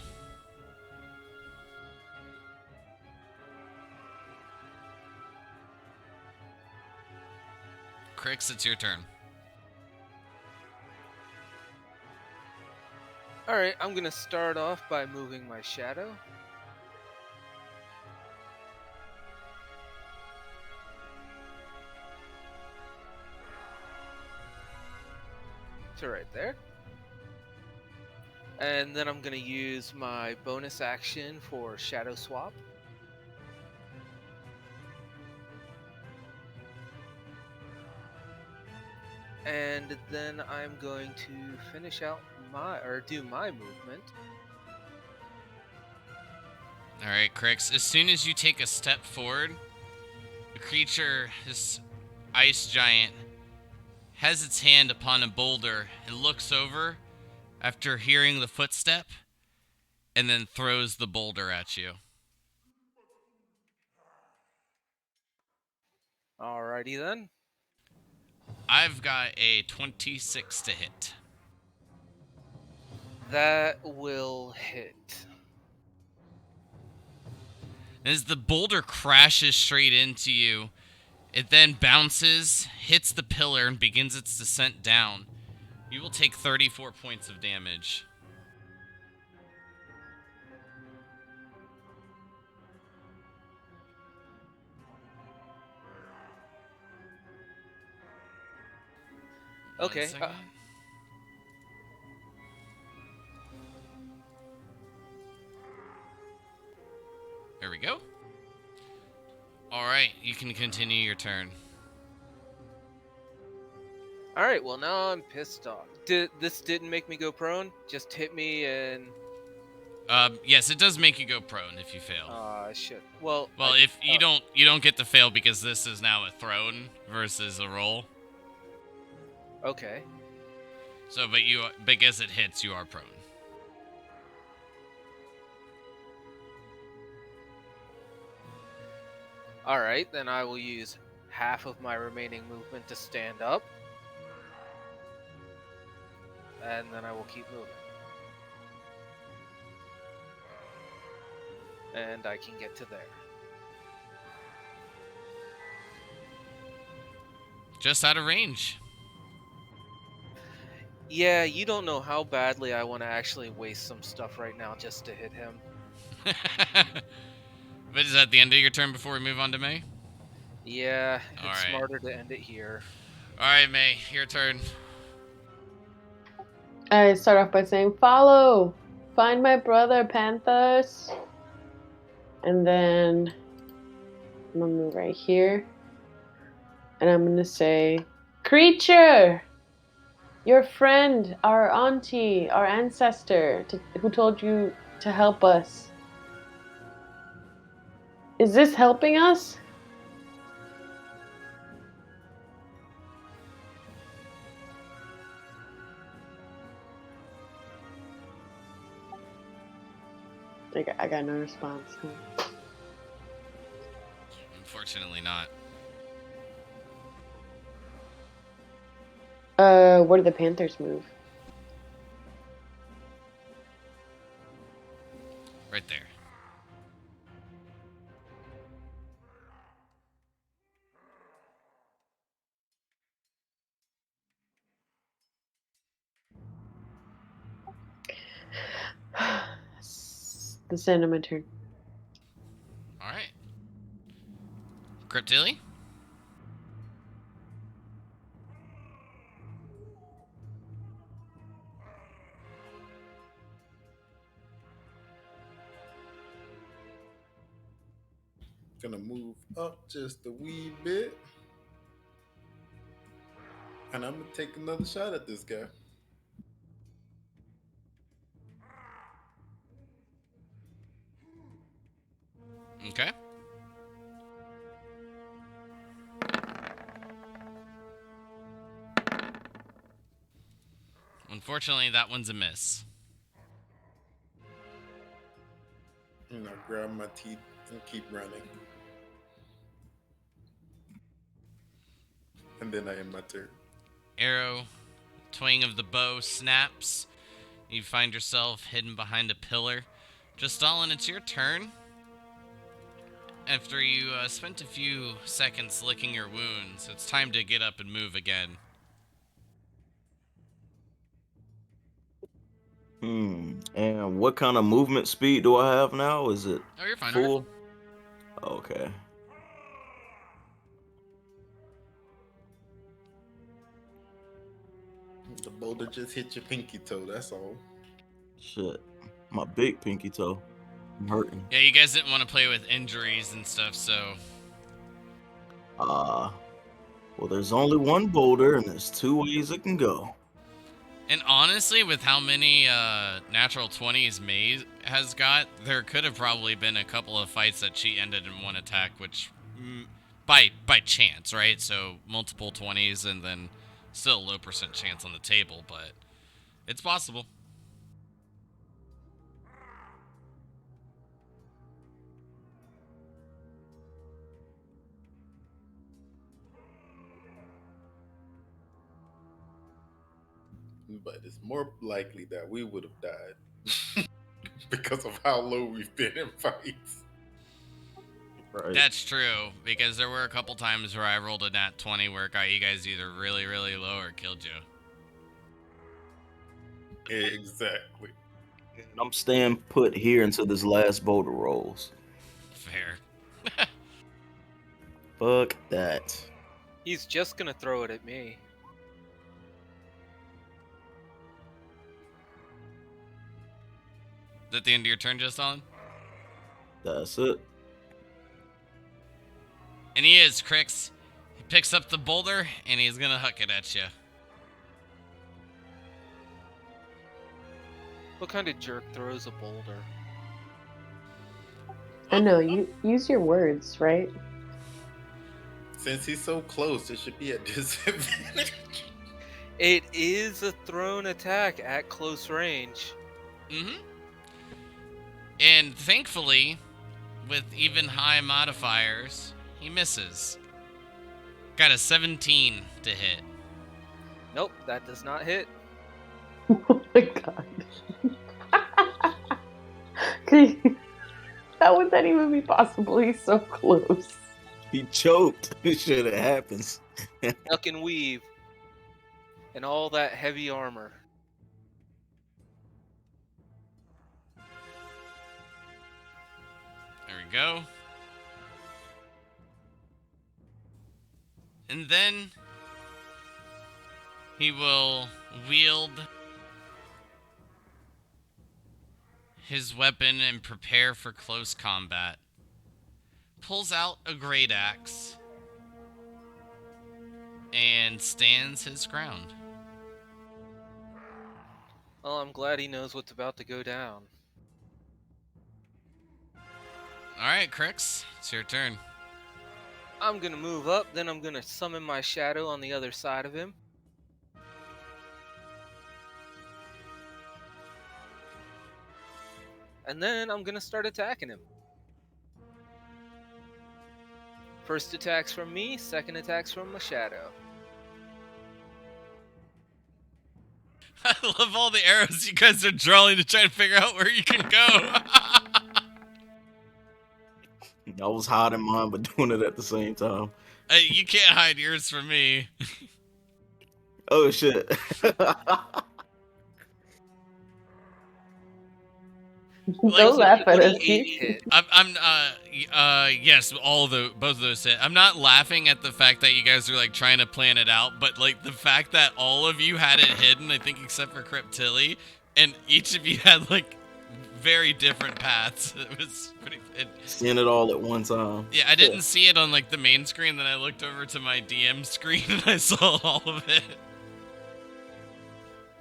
Crix, it's your turn. Alright, I'm gonna start off by moving my shadow. To right there. And then I'm gonna use my bonus action for Shadow Swap. And then I'm going to finish out do my movement. Alright, Crix, as soon as you take a step forward, the creature, this ice giant, has its hand upon a boulder and looks over after hearing the footstep and then throws the boulder at you. Alrighty then. I've got a 26 to hit. That will hit. As the boulder crashes straight into you, it then bounces, hits the pillar, and begins its descent down. You will take 34 points of damage. Okay. One second. There we go. Alright, you can continue your turn. Alright, well now I'm pissed off. This didn't make me go prone, just hit me and... Yes, it does make you go prone if you fail. Shit. Well, If you don't get to fail because this is now a thrown versus a roll. Okay. So, because it hits, you are prone. Alright, then I will use half of my remaining movement to stand up. And then I will keep moving. And I can get to there. Just out of range. Yeah, you don't know how badly I want to actually waste some stuff right now just to hit him. But is that the end of your turn before we move on to May? Yeah, it's Alright. smarter to end it here. Alright, May, your turn. I start off by saying, follow! Find my brother, Panthers! And then I'm gonna move right here. And I'm gonna say, creature! Your friend, our auntie, our ancestor, who told you to help us. Is this helping us? I got no response. Unfortunately not. Where do the Panthers move? Right there. The end of my turn. Alright. Cryptilli? Gonna move up just a wee bit. And I'm gonna take another shot at this guy. Okay. Unfortunately, that one's a miss. And I grab my teeth and keep running. And then I end my turn. Arrow, twang of the bow snaps. You find yourself hidden behind a pillar. Justalin, it's your turn. after you spent a few seconds licking your wounds, it's time to get up and move again. And what kind of movement speed do I have now? Is it Oh, you're fine. full? Okay. The boulder just hit your pinky toe, that's all. Shit. My big pinky toe. I'm hurting. Yeah, you guys didn't want to play with injuries and stuff, so... Well, there's only one boulder, and there's 2 ways it can go. And honestly, with how many natural 20s Maze has got, there could have probably been a couple of fights that she ended in one attack, which... by chance, right? So, multiple 20s and then still a low % chance on the table, but it's possible. But it's more likely that we would have died because of how low we've been in fights. Right. That's true, because there were a couple times where I rolled a nat 20 where it got you guys either really, really low or killed you. Exactly. And I'm staying put here until this last boulder rolls. Fair. Fuck that. He's just gonna throw it at me. Is that the end of your turn, just on? That's it. And he is, Crix. He picks up the boulder, and he's gonna huck it at you. What kind of jerk throws a boulder? I know, you use your words, right? Since he's so close, it should be a disadvantage. It is a thrown attack at close range. Mm-hmm. And thankfully, with even high modifiers, he misses. Got a 17 to hit. Nope, that does not hit. Oh my god. How would that even be possible? He's so close. He choked. Shit, it happens. Duck and weave. And all that heavy armor. There we go. And then he will wield his weapon and prepare for close combat. Pulls out a great axe and stands his ground. Well, I'm glad he knows what's about to go down. Alright, Crix, it's your turn. I'm gonna move up, then I'm gonna summon my shadow on the other side of him. And then I'm gonna start attacking him. First attack's from me, second attack's from my shadow. I love all the arrows you guys are drawing to try to figure out where you can go. I was hiding mine, but doing it at the same time. You can't hide yours from me. Oh, shit. Don't laugh at us. 28 hit. Yes, both of those hit. I'm not laughing at the fact that you guys are like trying to plan it out, but like the fact that all of you had it hidden, I think except for Cryptilli, and each of you had like very different paths. It was pretty. Seeing it all at one time. Yeah, I didn't see it on like the main screen. Then I looked over to my DM screen and I saw all of it.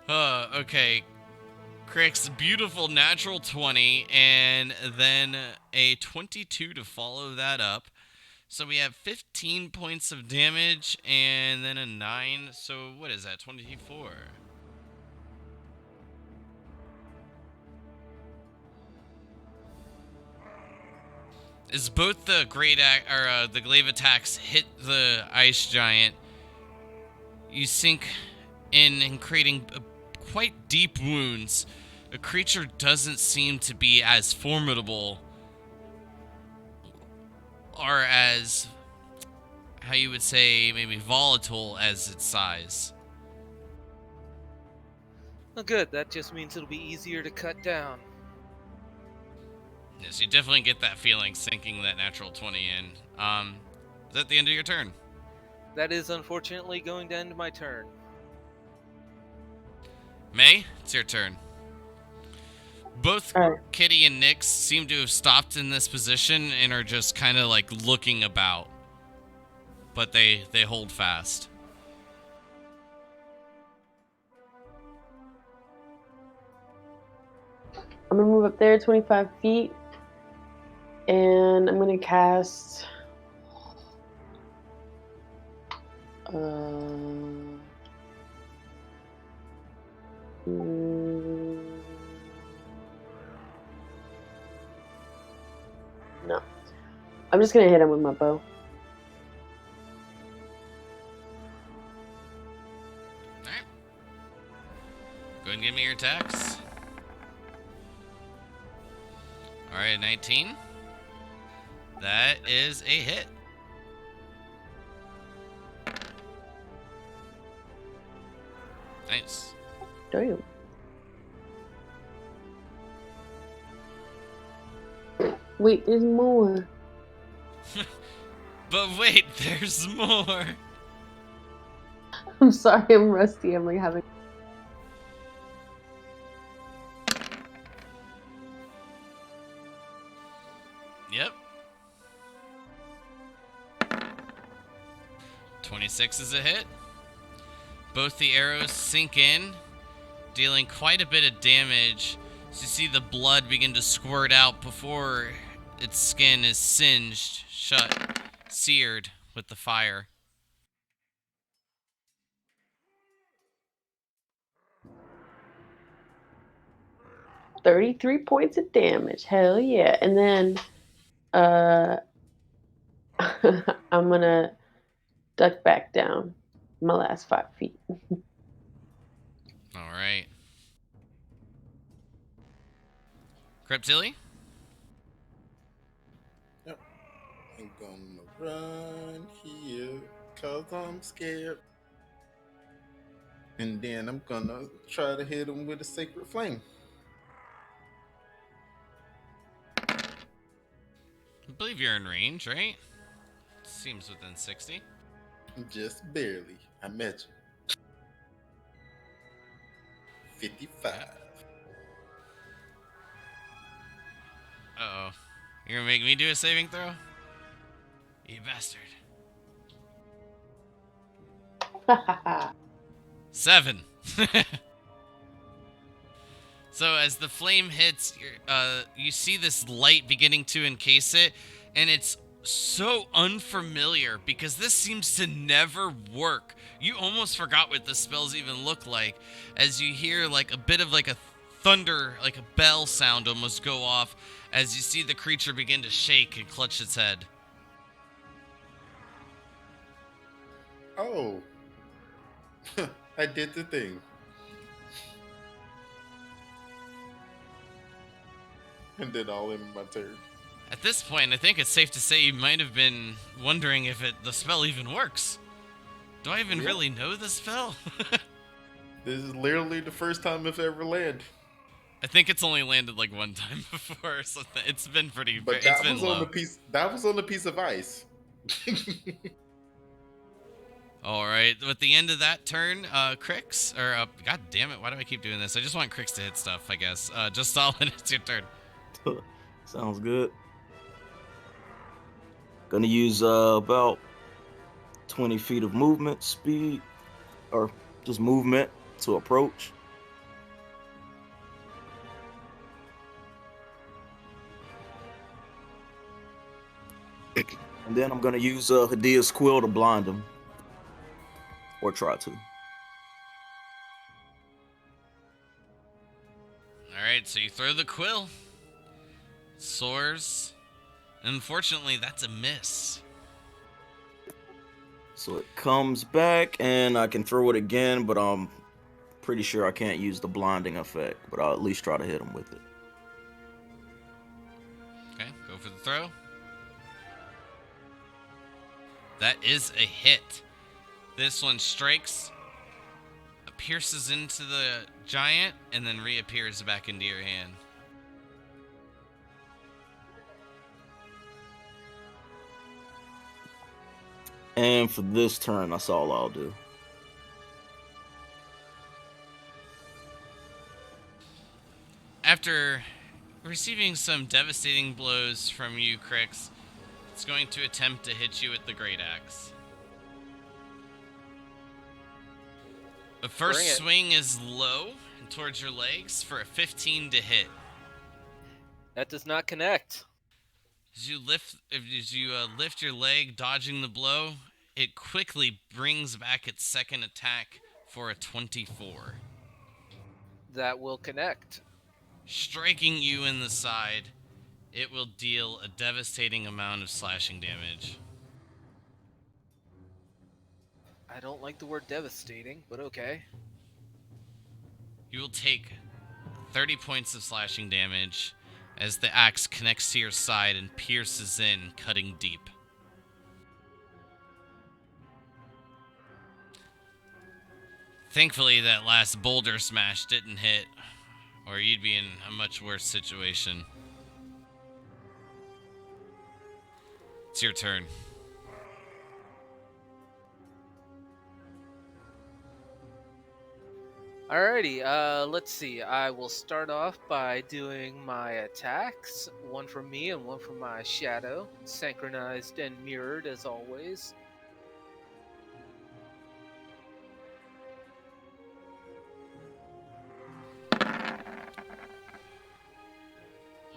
Okay. Crix, beautiful natural 20, and then a 22 to follow that up. So we have 15 points of damage, and then a 9. So what is that? 24. As both the the glaive attacks hit the ice giant, you sink in and creating quite deep wounds. The creature doesn't seem to be as formidable are as, how you would say, maybe volatile as its size. Oh, good. That just means it'll be easier to cut down. Yes, you definitely get that feeling sinking that natural 20 in. Is that the end of your turn? That is unfortunately going to end my turn. May, it's your turn. Both All right. Kitty and Nyx seem to have stopped in this position and are just kind of like looking about. But they hold fast. I'm gonna move up there 25 feet, and I'm gonna cast. No, I'm just gonna hit him with my bow. Alright. Go ahead and give me your attacks. Alright, 19. That is a hit. Nice. Damn. Wait, there's more. But wait, there's more. I'm sorry, I'm rusty. I'm like having. Yep. 26 is a hit. Both the arrows sink in, dealing quite a bit of damage. So you see the blood begin to squirt out before its skin is singed shut, seared with the fire. $33 points of damage. Hell yeah. And then I'm gonna duck back down my last 5 feet. All right. Creptilli? Yep. I'm gonna run here cause I'm scared. And then I'm gonna try to hit him with a sacred flame. I believe you're in range, right? Seems within 60. Just barely. I met you. 55. Uh-oh. You're gonna make me do a saving throw? You bastard. 7. So as the flame hits, you see this light beginning to encase it, and it's so unfamiliar because this seems to never work. You almost forgot what the spells even look like as you hear like a bit of like a thunder, like a bell sound almost go off as you see the creature begin to shake and clutch its head. Oh. I did the thing. And then all in my turn. At this point, I think it's safe to say you might have been wondering if the spell even works. Do I even really know the spell? This is literally the first time it's ever landed. I think it's only landed like one time before, so it's been pretty. But It's that been was low. on the piece. That was on the piece of ice. All right, with the end of that turn, Crix, or God damn it, why do I keep doing this? I just want Crix to hit stuff, I guess. Just Solid, it's your turn. Sounds good. Gonna use about 20 feet of movement speed, or just movement to approach. And then I'm gonna use Hadia's quill to blind him, or try to. All right, so you throw the quill. Soars. Unfortunately, that's a miss. So it comes back, and I can throw it again, but I'm pretty sure I can't use the blinding effect. But I'll at least try to hit him with it. Okay, go for the throw. That is a hit. This one strikes, pierces into the giant, and then reappears back into your hand. And for this turn, that's all I'll do. After receiving some devastating blows from you, Crix, it's going to attempt to hit you with the Great Axe. The first swing is low and towards your legs for a 15 to hit. That does not connect. As you lift your leg, dodging the blow, it quickly brings back its second attack for a 24. That will connect. Striking you in the side, it will deal a devastating amount of slashing damage. I don't like the word devastating, but okay. You will take 30 points of slashing damage as the axe connects to your side and pierces in, cutting deep. Thankfully, that last boulder smash didn't hit, or you'd be in a much worse situation. It's your turn. Alrighty, let's see. I will start off by doing my attacks. One from me and one from my shadow. Synchronized and mirrored as always.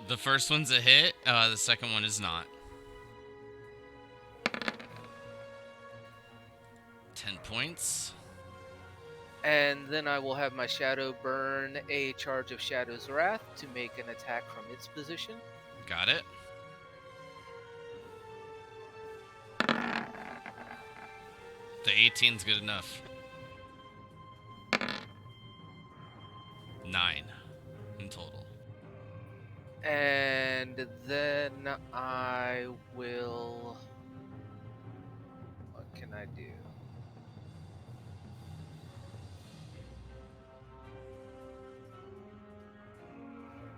The first one's a hit, the second one is not. 10 points. And then I will have my shadow burn a charge of Shadow's Wrath to make an attack from its position. Got it. The 18's good enough. 9 in total. And then I will... What can I do?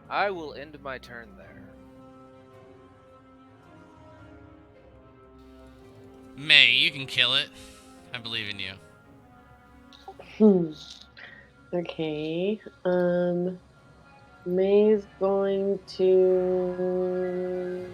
I will end my turn there. May, you can kill it. I believe in you. Okay. May's going to...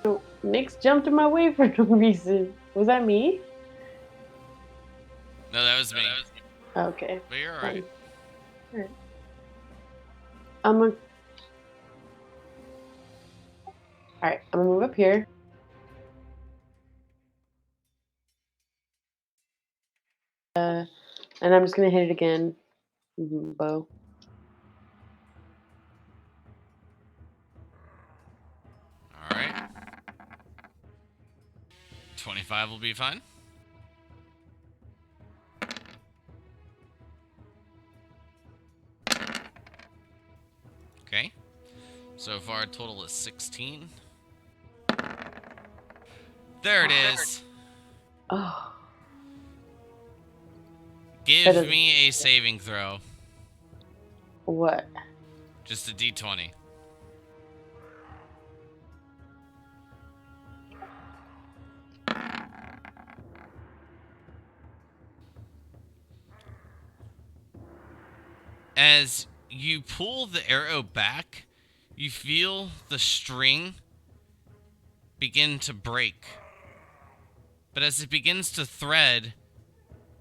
Oh, Nick's jumped in my way for no reason. Was that me? No, that was me. Okay. But you're alright. Alright. Alright, I'm gonna move up here. And I'm just gonna hit it again. Bow. Alright. 25 will be fine. Okay. So far, total is 16. There it is. Oh. Give me a saving throw. What? Just a d20. As you pull the arrow back, you feel the string begin to break. But as it begins to thread,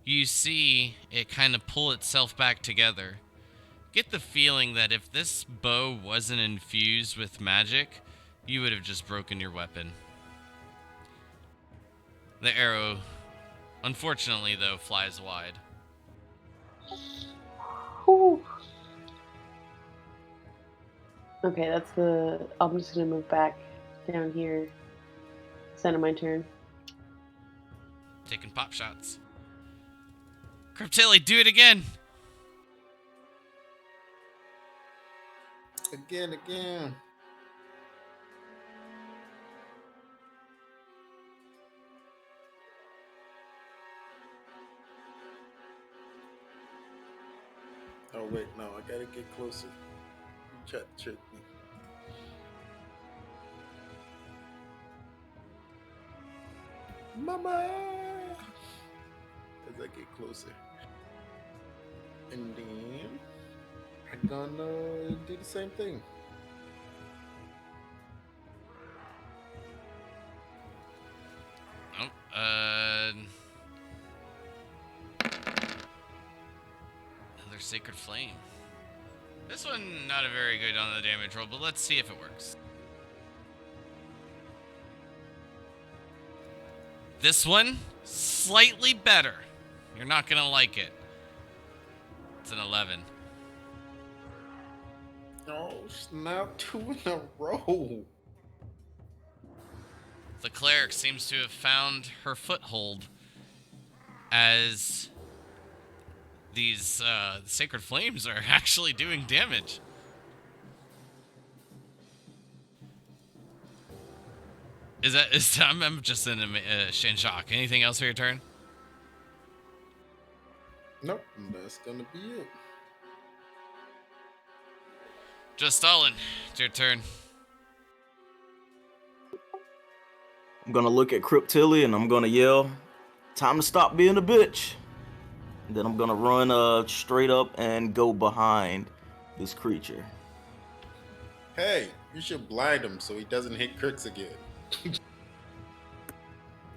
you see it kind of pull itself back together. Get the feeling that if this bow wasn't infused with magic, you would have just broken your weapon. The arrow, unfortunately though, flies wide. Whew. Okay, I'm just gonna move back down here. end of my turn. Taking pop shots. Cryptilli, do it again. Again. Oh wait, no, I gotta get closer. You tried to trick me. Mama! As I get closer. And then I'm gonna do the same thing. Oh, another Sacred Flame. This one, not a very good on the damage roll, but let's see if it works. This one, slightly better. You're not gonna like it. It's an 11. Oh, snap, 2 in a row. The cleric seems to have found her foothold as these sacred flames are actually doing damage. I'm just in shock. Anything else for your turn? Nope, that's gonna be it. Just Stalin, it's your turn. I'm gonna look at Cryptilli and I'm gonna yell, "Time to stop being a bitch." And then I'm gonna run straight up and go behind this creature. Hey, you should blind him so he doesn't hit crits again.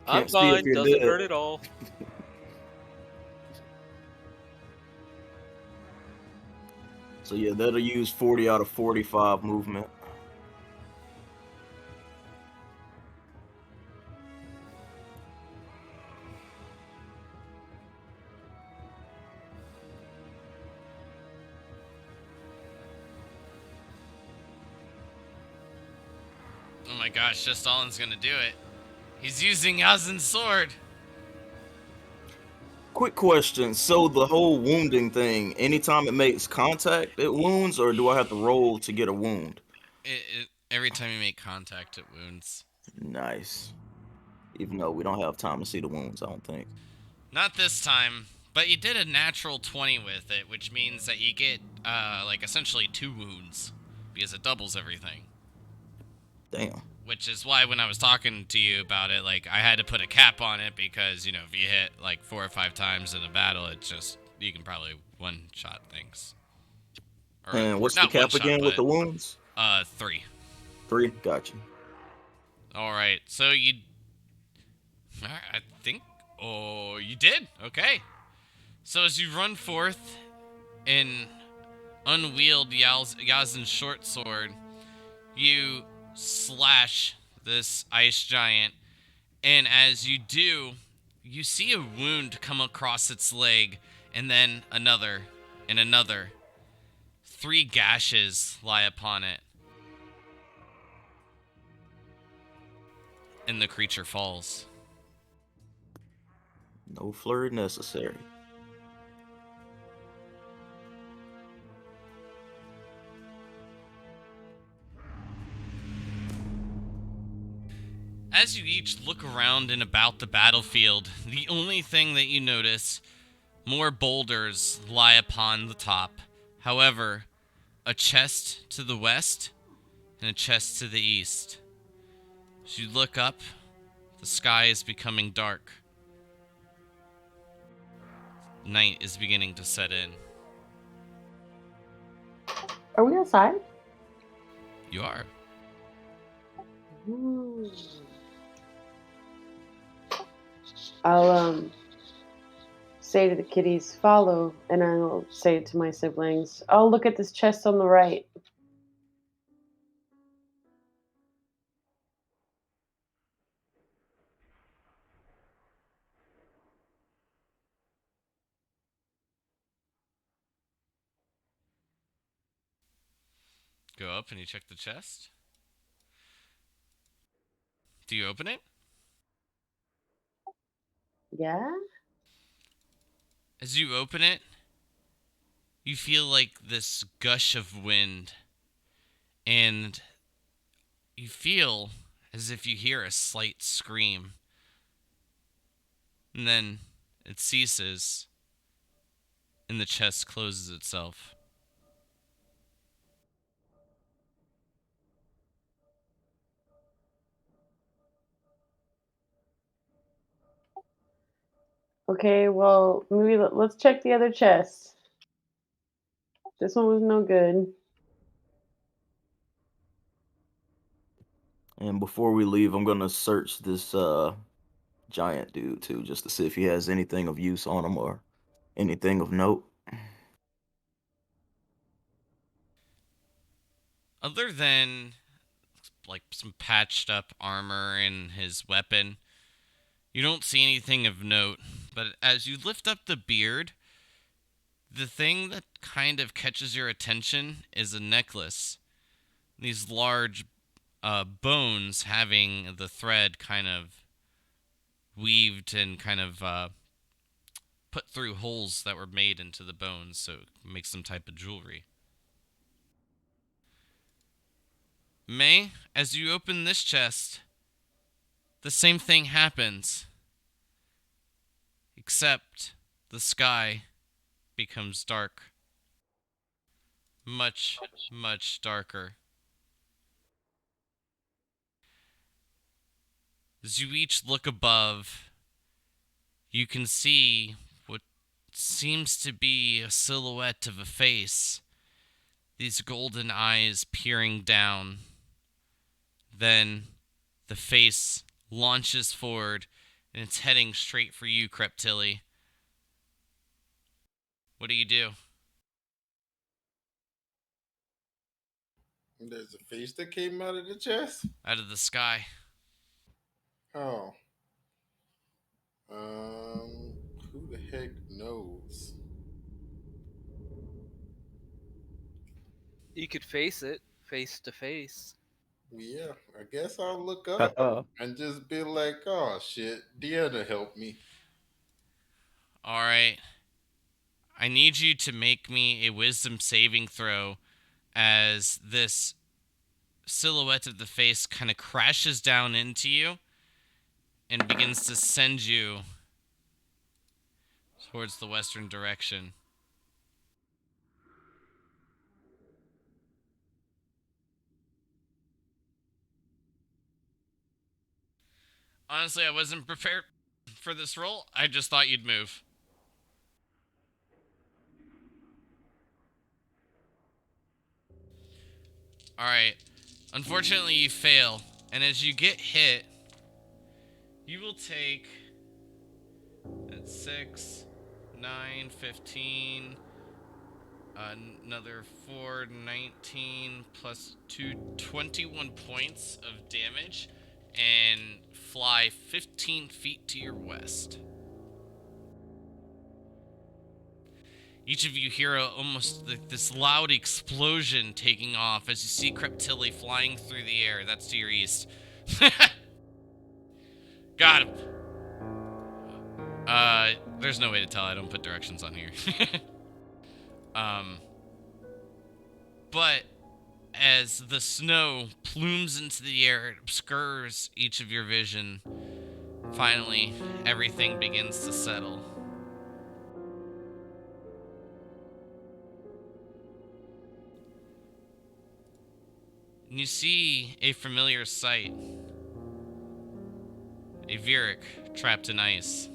I'm Can't see if fine. you're Doesn't dead. hurt at all. So yeah, that'll use 40 out of 45 movement. Oh my gosh, just Stalin's gonna do it. He's using Yazin's sword. Quick question. So the whole wounding thing, anytime it makes contact, it wounds, or do I have to roll to get a wound? Every time you make contact, it wounds. Nice. Even though we don't have time to see the wounds, I don't think. Not this time, but you did a natural 20 with it, which means that you get, like, essentially 2 wounds, because it doubles everything. Damn. Which is why when I was talking to you about it, like, I had to put a cap on it, because, you know, if you hit, like, 4 or 5 times in a battle, it's just, you can probably one-shot things. Or, And what's the not cap one-shot, again with but, the wounds? 3. 3? Gotcha. Alright, so you... Alright, I think... Oh, you did? Okay. So as you run forth and unwield Yazin's short sword, you slash this ice giant, and as you do, you see a wound come across its leg, and then another, and another. 3 gashes lie upon it. And the creature falls. No flurry necessary. As you each look around and about the battlefield, the only thing that you notice, more boulders lie upon the top. However, a chest to the west and a chest to the east. As you look up, the sky is becoming dark. Night is beginning to set in. Are we outside? You are. Ooh. I'll say to the kitties, follow, and I'll say to my siblings, I'll look at this chest on the right. Go up and you check the chest. Do you open it? Yeah? As you open it, you feel like this gush of wind, and you feel as if you hear a slight scream. And then it ceases, and the chest closes itself. Okay, well, maybe let's check the other chest. This one was no good. And before we leave, I'm gonna search this giant dude too, just to see if he has anything of use on him or anything of note. Other than like some patched up armor and his weapon, you don't see anything of note. But as you lift up the beard, the thing that kind of catches your attention is a necklace. These large bones having the thread kind of weaved and kind of put through holes that were made into the bones, so it makes some type of jewelry. May, as you open this chest, the same thing happens, except the sky becomes dark. Much, much darker. As you each look above, you can see what seems to be a silhouette of a face. These golden eyes peering down. Then the face launches forward, and it's heading straight for you, Creptilli. What do you do? There's a face that came out of the chest. Out of the sky. Oh. Who the heck knows? You could face it, face to face. Yeah, I guess I'll look up and just be like, oh shit, Deanna help me. Alright. I need you to make me a wisdom saving throw as this silhouette of the face kind of crashes down into you and begins to send you towards the western direction. Honestly, I wasn't prepared for this roll. I just thought you'd move. Alright. Unfortunately, you fail. And as you get hit, you will take... That's 6, 9, 15... another 4, 19, plus 2, 21 points of damage, and fly 15 feet to your west. Each of you hear almost this loud explosion taking off as you see Creptilli flying through the air. That's to your east. Got him. There's no way to tell. I don't put directions on here. But as the snow plumes into the air, it obscures each of your vision. Finally, everything begins to settle. And you see a familiar sight. A Vieric trapped in ice.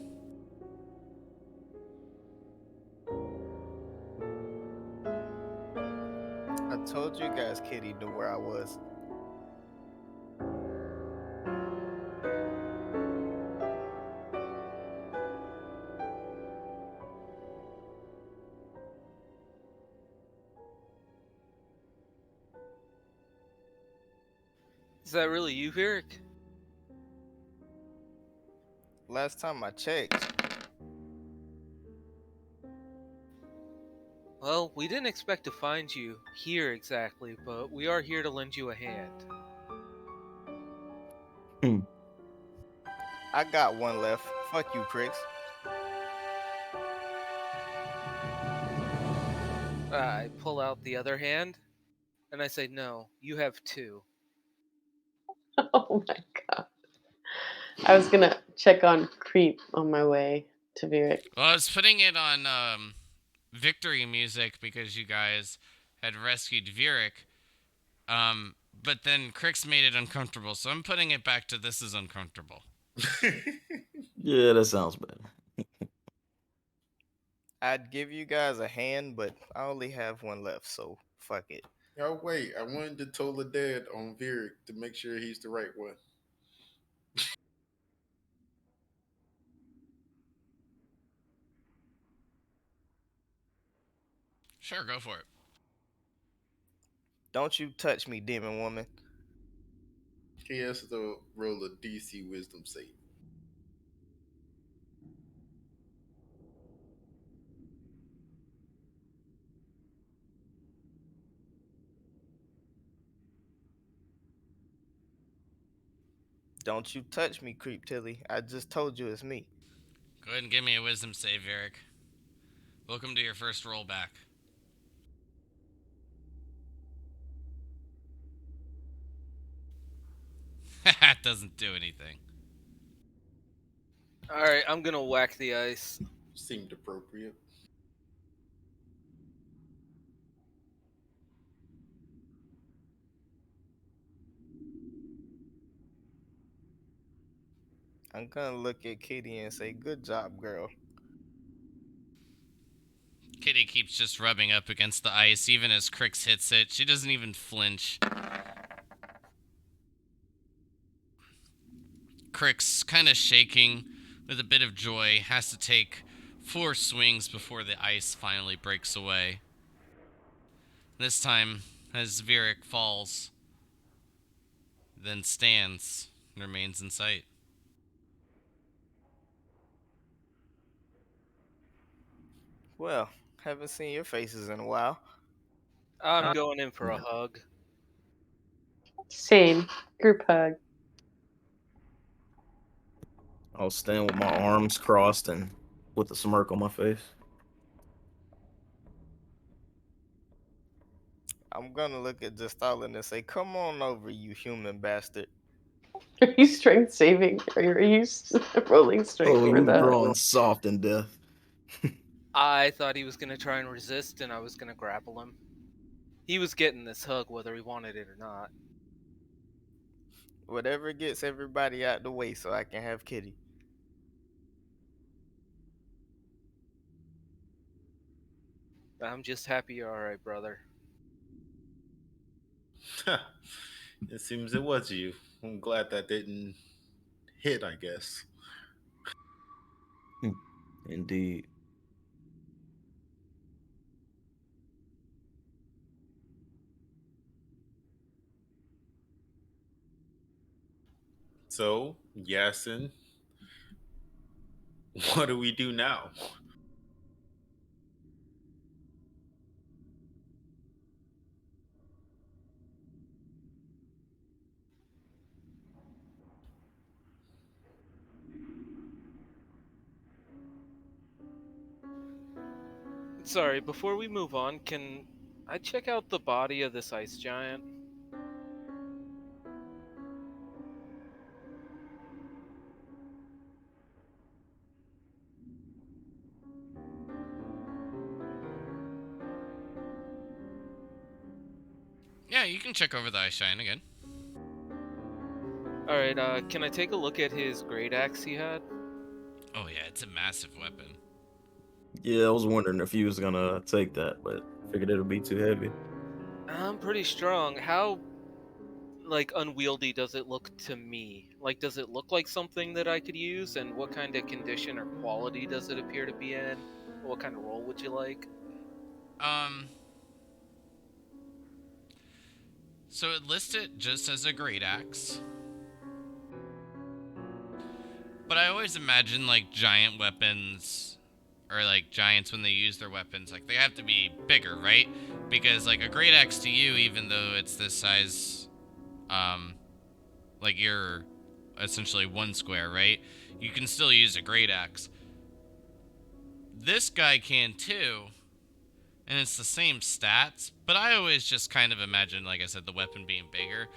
I told you guys Kitty knew where I was. Is that really you, Vieric? Last time I checked. Well, we didn't expect to find you here exactly, but we are here to lend you a hand. I got one left Fuck you, Chris. I pull out the other hand, and I say, "No, you have two." Oh my god. I was gonna check on Creep on my way to Vieric. Well, I was putting it on victory music because you guys had rescued Vieric. But then Crix made it uncomfortable, so I'm putting it back to this is uncomfortable. Yeah, that sounds better. I'd give you guys a hand, but I only have one left, so fuck it. Oh wait, I wanted to toll the dead on Vieric to make sure he's the right one. Sure, go for it. Don't you touch me, demon woman. He has to roll a DC Wisdom save. Don't you touch me, Creep Tilly. I just told you it's me. Go ahead and give me a wisdom save, Vieric. Welcome to your first roll back. That doesn't do anything. All right, I'm gonna whack the ice. Seemed appropriate. I'm gonna look at Kitty and say, "Good job, girl." Kitty keeps just rubbing up against the ice, even as Crix hits it. She doesn't even flinch. Crix, kind of shaking with a bit of joy, has to take 4 swings before the ice finally breaks away. This time, as Vieric falls, then stands and remains in sight. Well, haven't seen your faces in a while. I'm going in for a hug. Same. Group hug. I'll stand with my arms crossed and with a smirk on my face. I'm gonna look at Justalin and say, "Come on over, you human bastard." Are you strength saving? Or are you rolling strength Oh, for you that? growing soft in death. I thought he was gonna try and resist, and I was gonna grapple him. He was getting this hug whether he wanted it or not. Whatever gets everybody out the way so I can have Kitty. I'm just happy you're alright, brother. It seems it was you. I'm glad that didn't hit, I guess. Indeed. So, Yasin, what do we do now? Sorry, before we move on, can I check out the body of this ice giant? Yeah, you can check over the ice giant again. Alright, can I take a look at his great axe he had? Oh yeah, it's a massive weapon. Yeah, I was wondering if you was gonna take that, but figured it'd be too heavy. I'm pretty strong. How, like, unwieldy does it look to me? Like, does it look like something that I could use? And what kind of condition or quality does it appear to be in? What kind of role would you like? So it lists it just as a great axe. But I always imagine like giant weapons or like giants when they use their weapons, like they have to be bigger, right? Because like a great axe to you, even though it's this size, like your essentially one square, right? You can still use a great axe. This guy can too, and it's the same stats, but I always just kind of imagine, like I said, the weapon being bigger.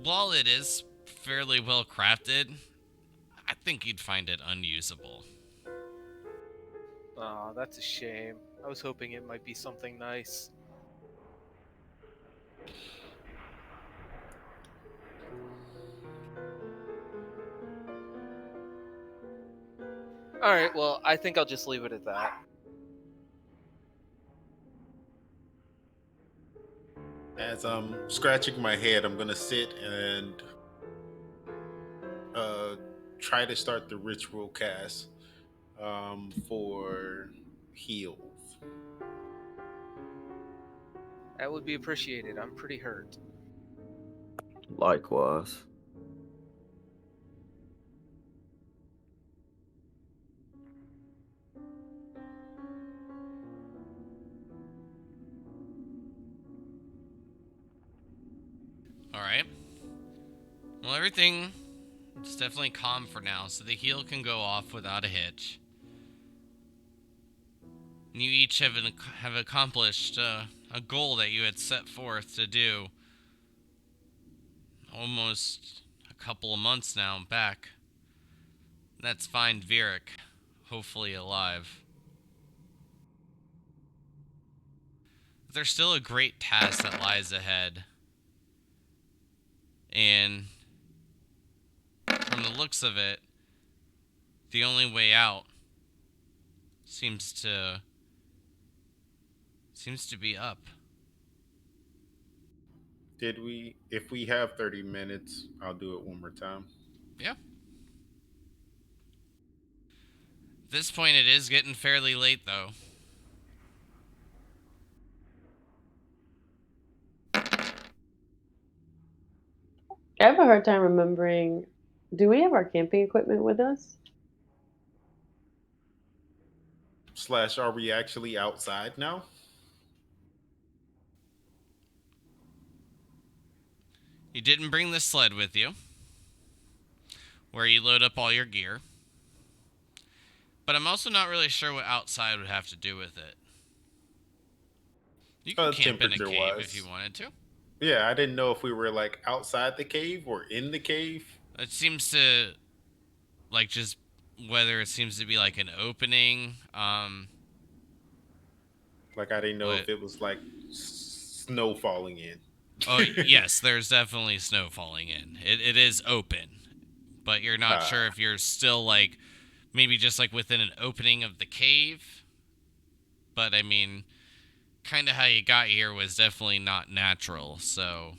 While it is fairly well crafted, I think you'd find it unusable. Aw, that's a shame. I was hoping it might be something nice. Alright, well, I think I'll just leave it at that. As I'm scratching my head, I'm gonna sit and try to start the ritual cast for heals. That would be appreciated. I'm pretty hurt. Likewise. Alright. Well, everything is definitely calm for now, so the heal can go off without a hitch. You each have accomplished a goal that you had set forth to do almost a couple of months now back. That's find Vieric, hopefully alive. There's still a great task that lies ahead. And from the looks of it, the only way out seems to be up. If we have 30 minutes, I'll do it one more time. Yeah. At this point, it is getting fairly late, though. I have a hard time remembering. Do we have our camping equipment with us? Slash, are we actually outside now? You didn't bring the sled with you, where you load up all your gear. But I'm also not really sure what outside would have to do with it. You can camp in a cave Temperature-wise. if you wanted to. Yeah, I didn't know if we were like outside the cave or in the cave. It seems to, like, just whether it seems to be like an opening. Like I didn't know But- if it was like snow falling in. Oh, yes, there's definitely snow falling in. It is open, but you're not sure if you're still, like, maybe just, like, within an opening of the cave. But, I mean, kind of how you got here was definitely not natural, so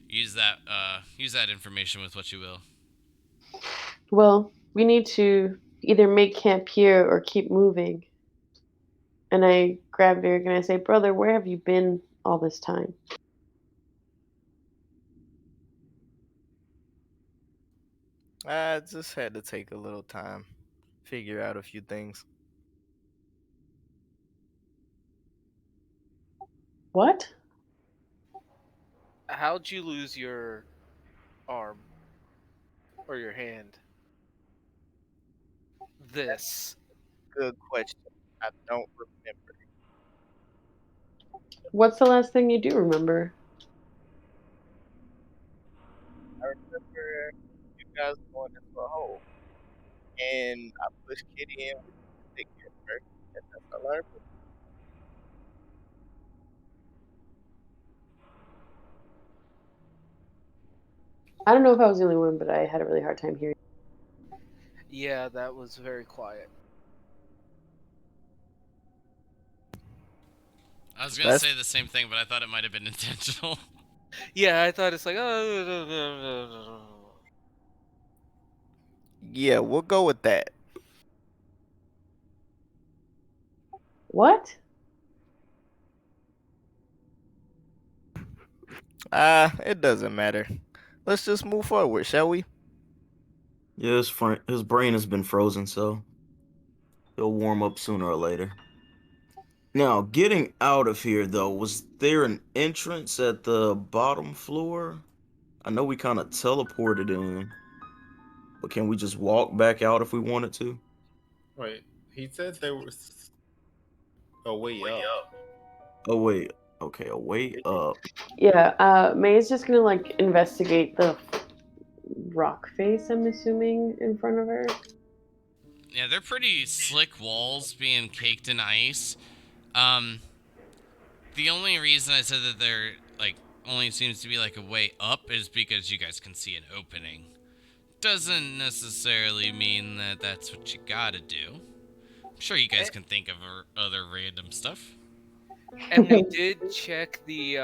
use that information with what you will. Well, we need to either make camp here or keep moving. And I grab Eric and I say, "Brother, where have you been all this time?" I just had to take a little time, figure out a few things. What? How'd you lose your arm? Or your hand? This. Good question. I don't remember. What's the last thing you do remember? I remember you guys going into a hole, and I pushed Kitty in with the stick at first, and that's all I learned. I don't know if I was the only one, but I had a really hard time hearing. Yeah, that was very quiet. I was gonna say the same thing, but I thought it might have been intentional. Yeah, I thought it's like, oh. Yeah, we'll go with that. What? It doesn't matter. Let's just move forward, shall we? Yeah, his brain has been frozen, so he'll warm up sooner or later. Now, getting out of here though, was there an entrance at the bottom floor? I know we kind of teleported in, but can we just walk back out if we wanted to? Wait, he said there was a way up. Oh wait, okay, a way up. Yeah, May is just gonna like investigate the rock face, I'm assuming, in front of her. Yeah, they're pretty slick walls being caked in ice. Um, the only reason I said that there like only seems to be like a way up is because you guys can see an opening. Doesn't necessarily mean that that's what you gotta do. I'm sure you guys can think of other random stuff. And we did check the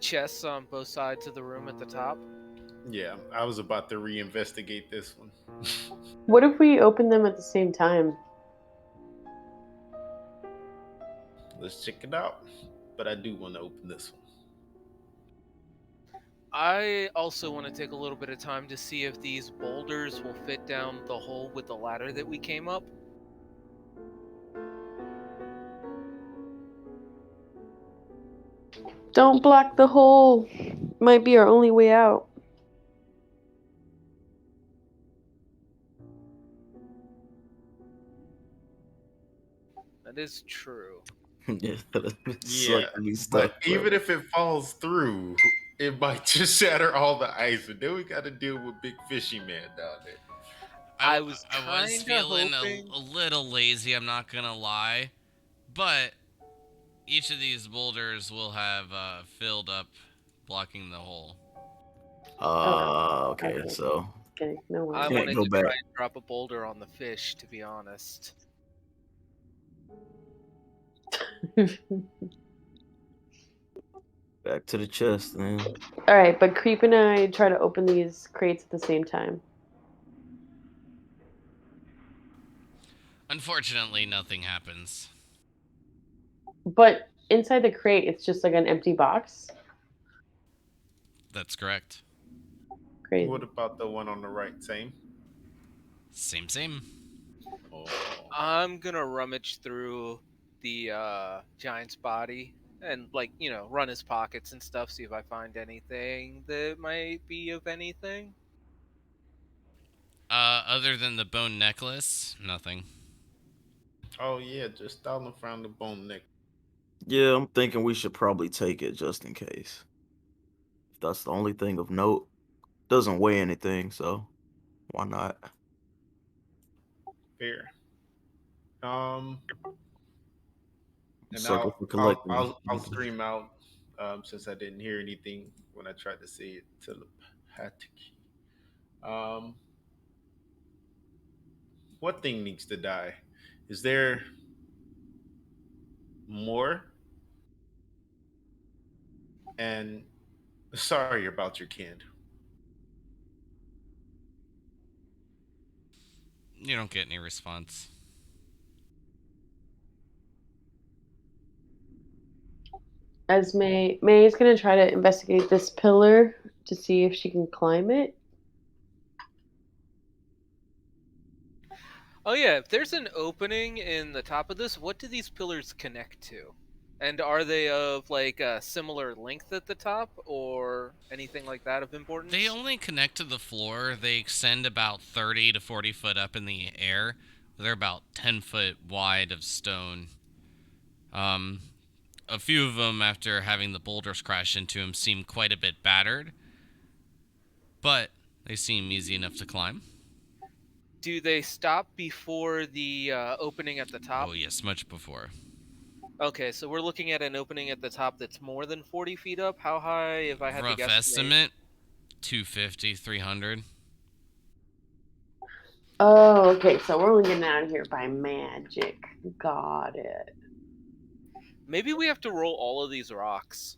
chests on both sides of the room at the top. Yeah, I was about to reinvestigate this one. What if we open them at the same time? Let's check it out. But I do want to open this one. I also want to take a little bit of time to see if these boulders will fit down the hole with the ladder that we came up. Don't block the hole. Might be our only way out. That is true. Yeah, that Yeah, suck to be but stuck. even if it falls through, it might just shatter all the ice, and then we got to deal with Big Fishy Man down there. I was I was kinda feeling hoping. a little lazy, I'm not gonna lie. But each of these boulders will have filled up, blocking the hole. Okay, Okay. so Okay, no I worries. can't wanted go to back. try and drop a boulder on the fish, to be honest. Back to the chest, then. All right, but Creep and I try to open these crates at the same time. Unfortunately, nothing happens. But inside the crate, it's just like an empty box. That's correct. Crazy. What about the one on the right? Same? Same, same. Oh. I'm gonna rummage through the giant's body and, like, run his pockets and stuff, see if I find anything that might be of anything. Other than the bone necklace, nothing. Oh, yeah, just Stalin found the bone neck. Yeah, I'm thinking we should probably take it just in case. If that's the only thing of note, doesn't weigh anything, so why not? Fair. Um, and Sucker I'll for I'll collecting. I'll I'll scream out since I didn't hear anything when I tried to say it telepathically. Um, what thing needs to die? Is there more? And sorry about your kid. You don't get any response. As May is gonna try to investigate this pillar to see if she can climb it. Oh yeah, if there's an opening in the top of this, what do these pillars connect to? And are they of like a similar length at the top or anything like that of importance? They only connect to the floor. They extend about 30 to 40 foot up in the air. They're about 10 foot wide of stone. Um, a few of them, after having the boulders crash into them, seem quite a bit battered. But they seem easy enough to climb. Do they stop before the opening at the top? Oh, yes, much before. Okay, so we're looking at an opening at the top that's more than 40 feet up. How high, if I had to Rough guesstimate? estimate 250, 300. Oh, okay. So we're only getting out of here by magic. Got it. Maybe we have to roll all of these rocks.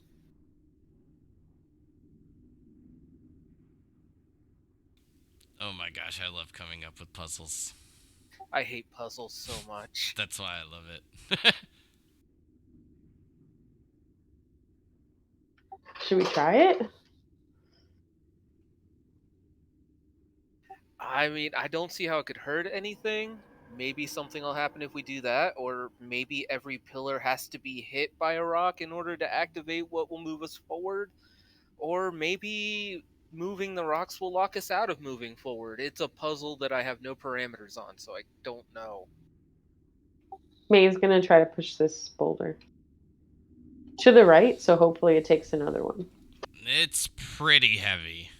Oh my gosh, I love coming up with puzzles. I hate puzzles so much. That's why I love it. Should we try it? I mean, I don't see how it could hurt anything. maybe something will happen if we do that, or maybe every pillar has to be hit by a rock in order to activate what will move us forward, or maybe moving the rocks will lock us out of moving forward. It's a puzzle that I have no parameters on, so I don't know. May's gonna try to push this boulder to the right, so hopefully it takes another one. It's pretty heavy.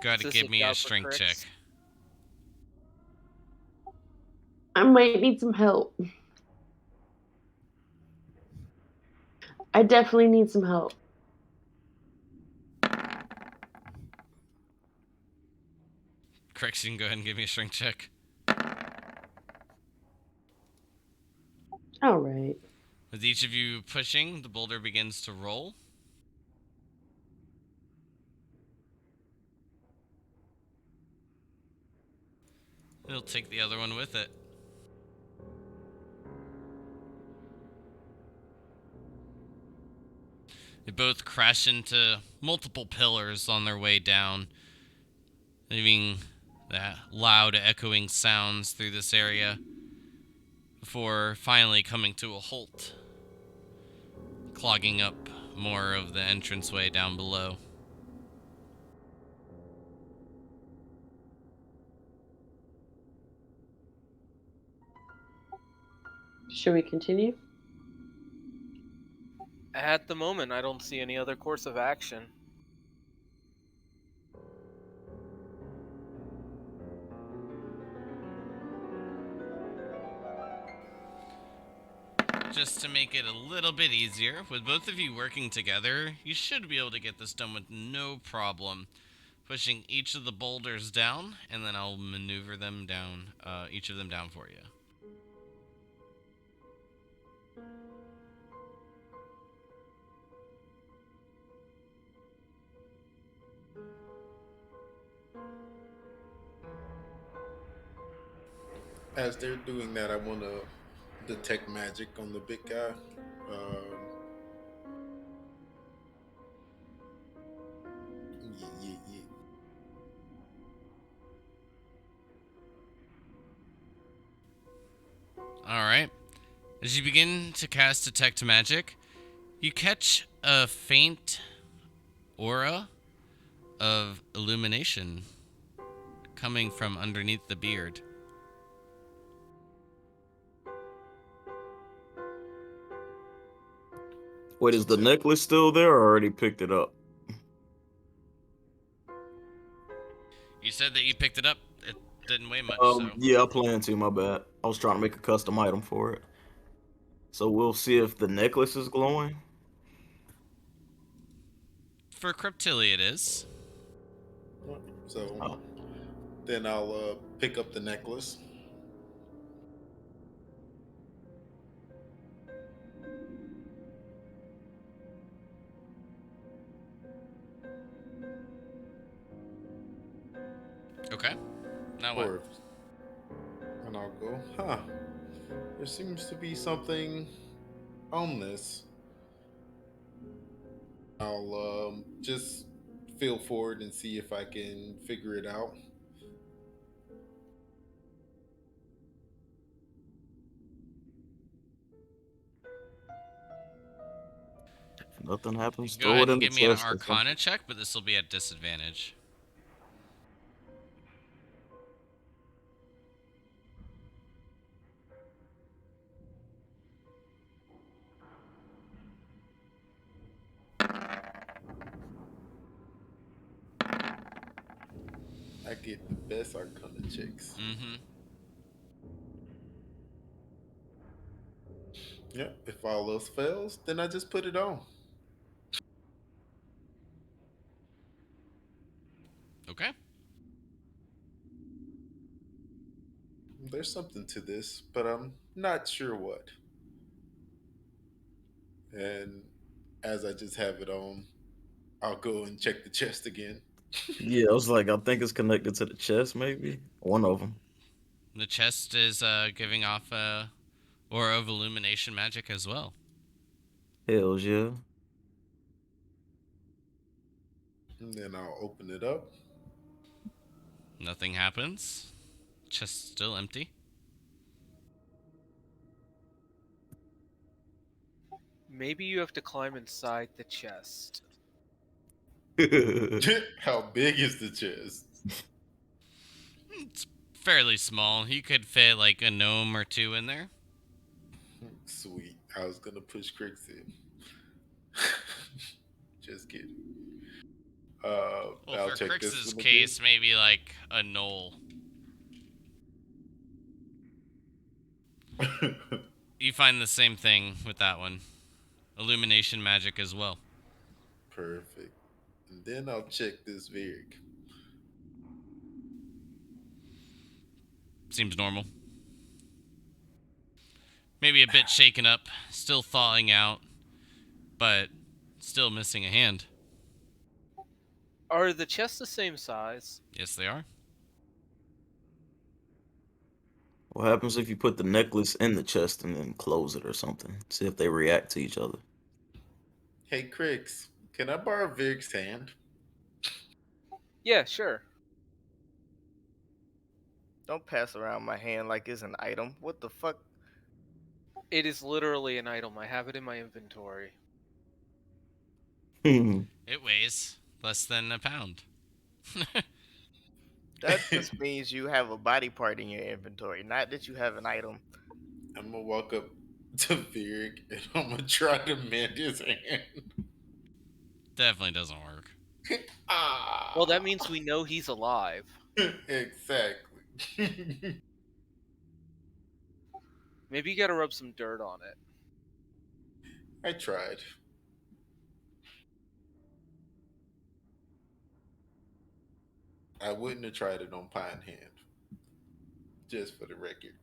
Got to Is this give me a job for strength check. Crix? I might need some help. I definitely need some help. Crix, you can go ahead and give me a strength check. All right. With each of you pushing, the boulder begins to roll. It'll take the other one with it. They both crash into multiple pillars on their way down, leaving that loud echoing sounds through this area before finally coming to a halt, clogging up more of the entranceway down below. Should we continue? At the moment, I don't see any other course of action. Just to make it a little bit easier, with both of you working together, you should be able to get this done with no problem. Pushing each of the boulders down, and then I'll maneuver them down, each of them down for you. As they're doing that, I want to detect magic on the big guy. Yeah. Alright. As you begin to cast Detect Magic, you catch a faint aura of illumination coming from underneath the beard. Wait, is the necklace still there or already picked it up? You said that you picked it up. It didn't weigh much, so... Yeah, I plan to, my bad. I was trying to make a custom item for it. So we'll see if the necklace is glowing. For Cryptilli it is. So Oh. then I'll pick up the necklace. Okay. Now what? And I'll go, there seems to be something on this. I'll just feel forward and see if I can figure it out. If nothing happens, Go throw ahead it and in the give me an chest or something. Arcana check, but this will be at disadvantage. I get the best Arcana checks. Mm-hmm. Yeah, if all else fails, then I just put it on. Okay. There's something to this, but I'm not sure what. And as I just have it on, I'll go and check the chest again. Yeah, I was like, I think it's connected to the chest, maybe. One of them. The chest is giving off aura of illumination magic as well. Hells yeah. And then I'll open it up. Nothing happens. Chest still empty. Maybe you have to climb inside the chest. How big is the chest? It's fairly small. You could fit like a gnome or two in there. Sweet. I was gonna push Crix in. Just kidding. Well, I'll for check this Crix's one again. case, maybe like a knoll. You find the same thing with that one. Illumination magic as well. Perfect. And then I'll check this Virig. Seems normal. Maybe a bit shaken up, still thawing out, but still missing a hand. Are the chests the same size? Yes, they are. What happens if you put the necklace in the chest and then close it or something? See if they react to each other. Hey, Crix, can I borrow Virig's hand? Yeah, sure. Don't pass around my hand like it's an item. What the fuck? It is literally an item. I have it in my inventory. It weighs less than a pound. That just means you have a body part in your inventory, not that you have an item. I'm gonna walk up to Virig and I'm gonna try to mend his hand. Definitely doesn't work. Ah. Well, that means we know he's alive. Exactly. Maybe you gotta rub some dirt on it. I tried. I wouldn't have tried it on Pine Hand. Just for the record.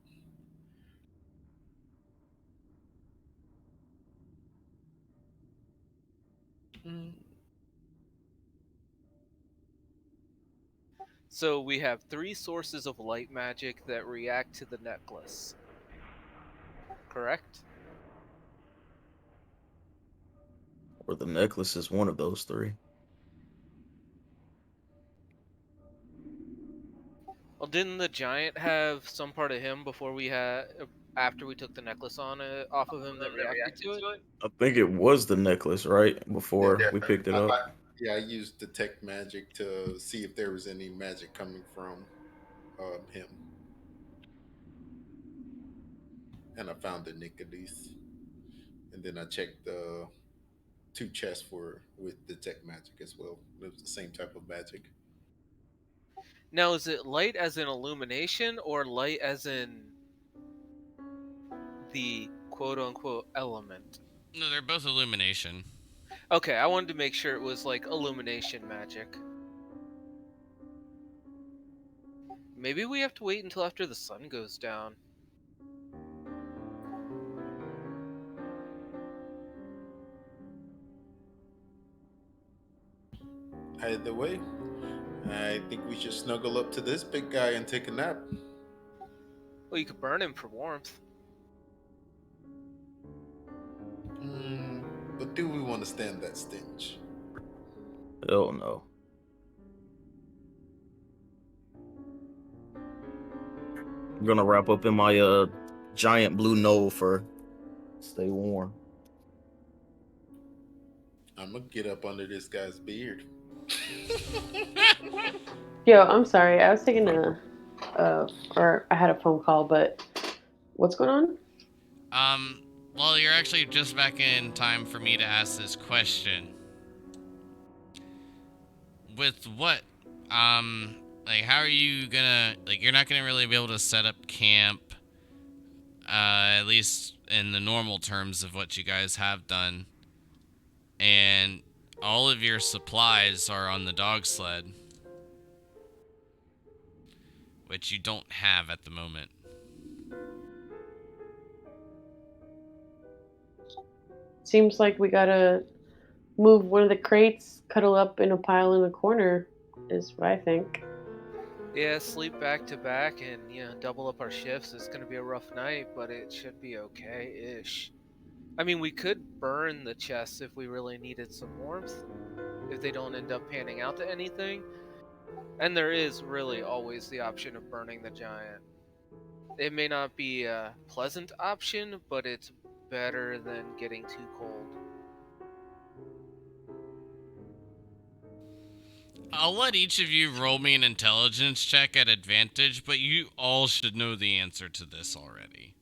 Mm. So we have 3 sources of light magic that react to the necklace. Correct? Or the necklace is one of those three. Well, didn't the giant have some part of him before we had, after we took the necklace on it off of him that reacted to it? I think it was the necklace, right? Before we picked it up. Yeah, I used detect magic to see if there was any magic coming from him. And I found the Nicodemus. And then I checked the 2 chests with detect magic as well. It was the same type of magic. Now, is it light as in illumination or light as in the quote-unquote element? No, they're both illumination. Okay, I wanted to make sure it was like illumination magic. Maybe we have to wait until after the sun goes down. Either way, I think we should snuggle up to this big guy and take a nap. Well, you could burn him for warmth. But do we want to stand that stench? Hell no. I'm gonna wrap up in my giant blue knoll for stay warm. I'm gonna get up under this guy's beard. Yo, I'm sorry. I was taking or I had a phone call, but what's going on? Well, you're actually just back in time for me to ask this question. With what? Like, how are you gonna, like, you're not gonna really be able to set up camp, at least in the normal terms of what you guys have done. And all of your supplies are on the dog sled, which you don't have at the moment. Seems like we gotta move one of the crates, cuddle up in a pile in the corner, is what I think. Yeah, sleep back to back and, double up our shifts. It's gonna be a rough night, but it should be okay-ish. I mean, we could burn the chests if we really needed some warmth, if they don't end up panning out to anything. And there is really always the option of burning the giant. It may not be a pleasant option, but it's better than getting too cold. I'll let each of you roll me an intelligence check at advantage, but you all should know the answer to this already.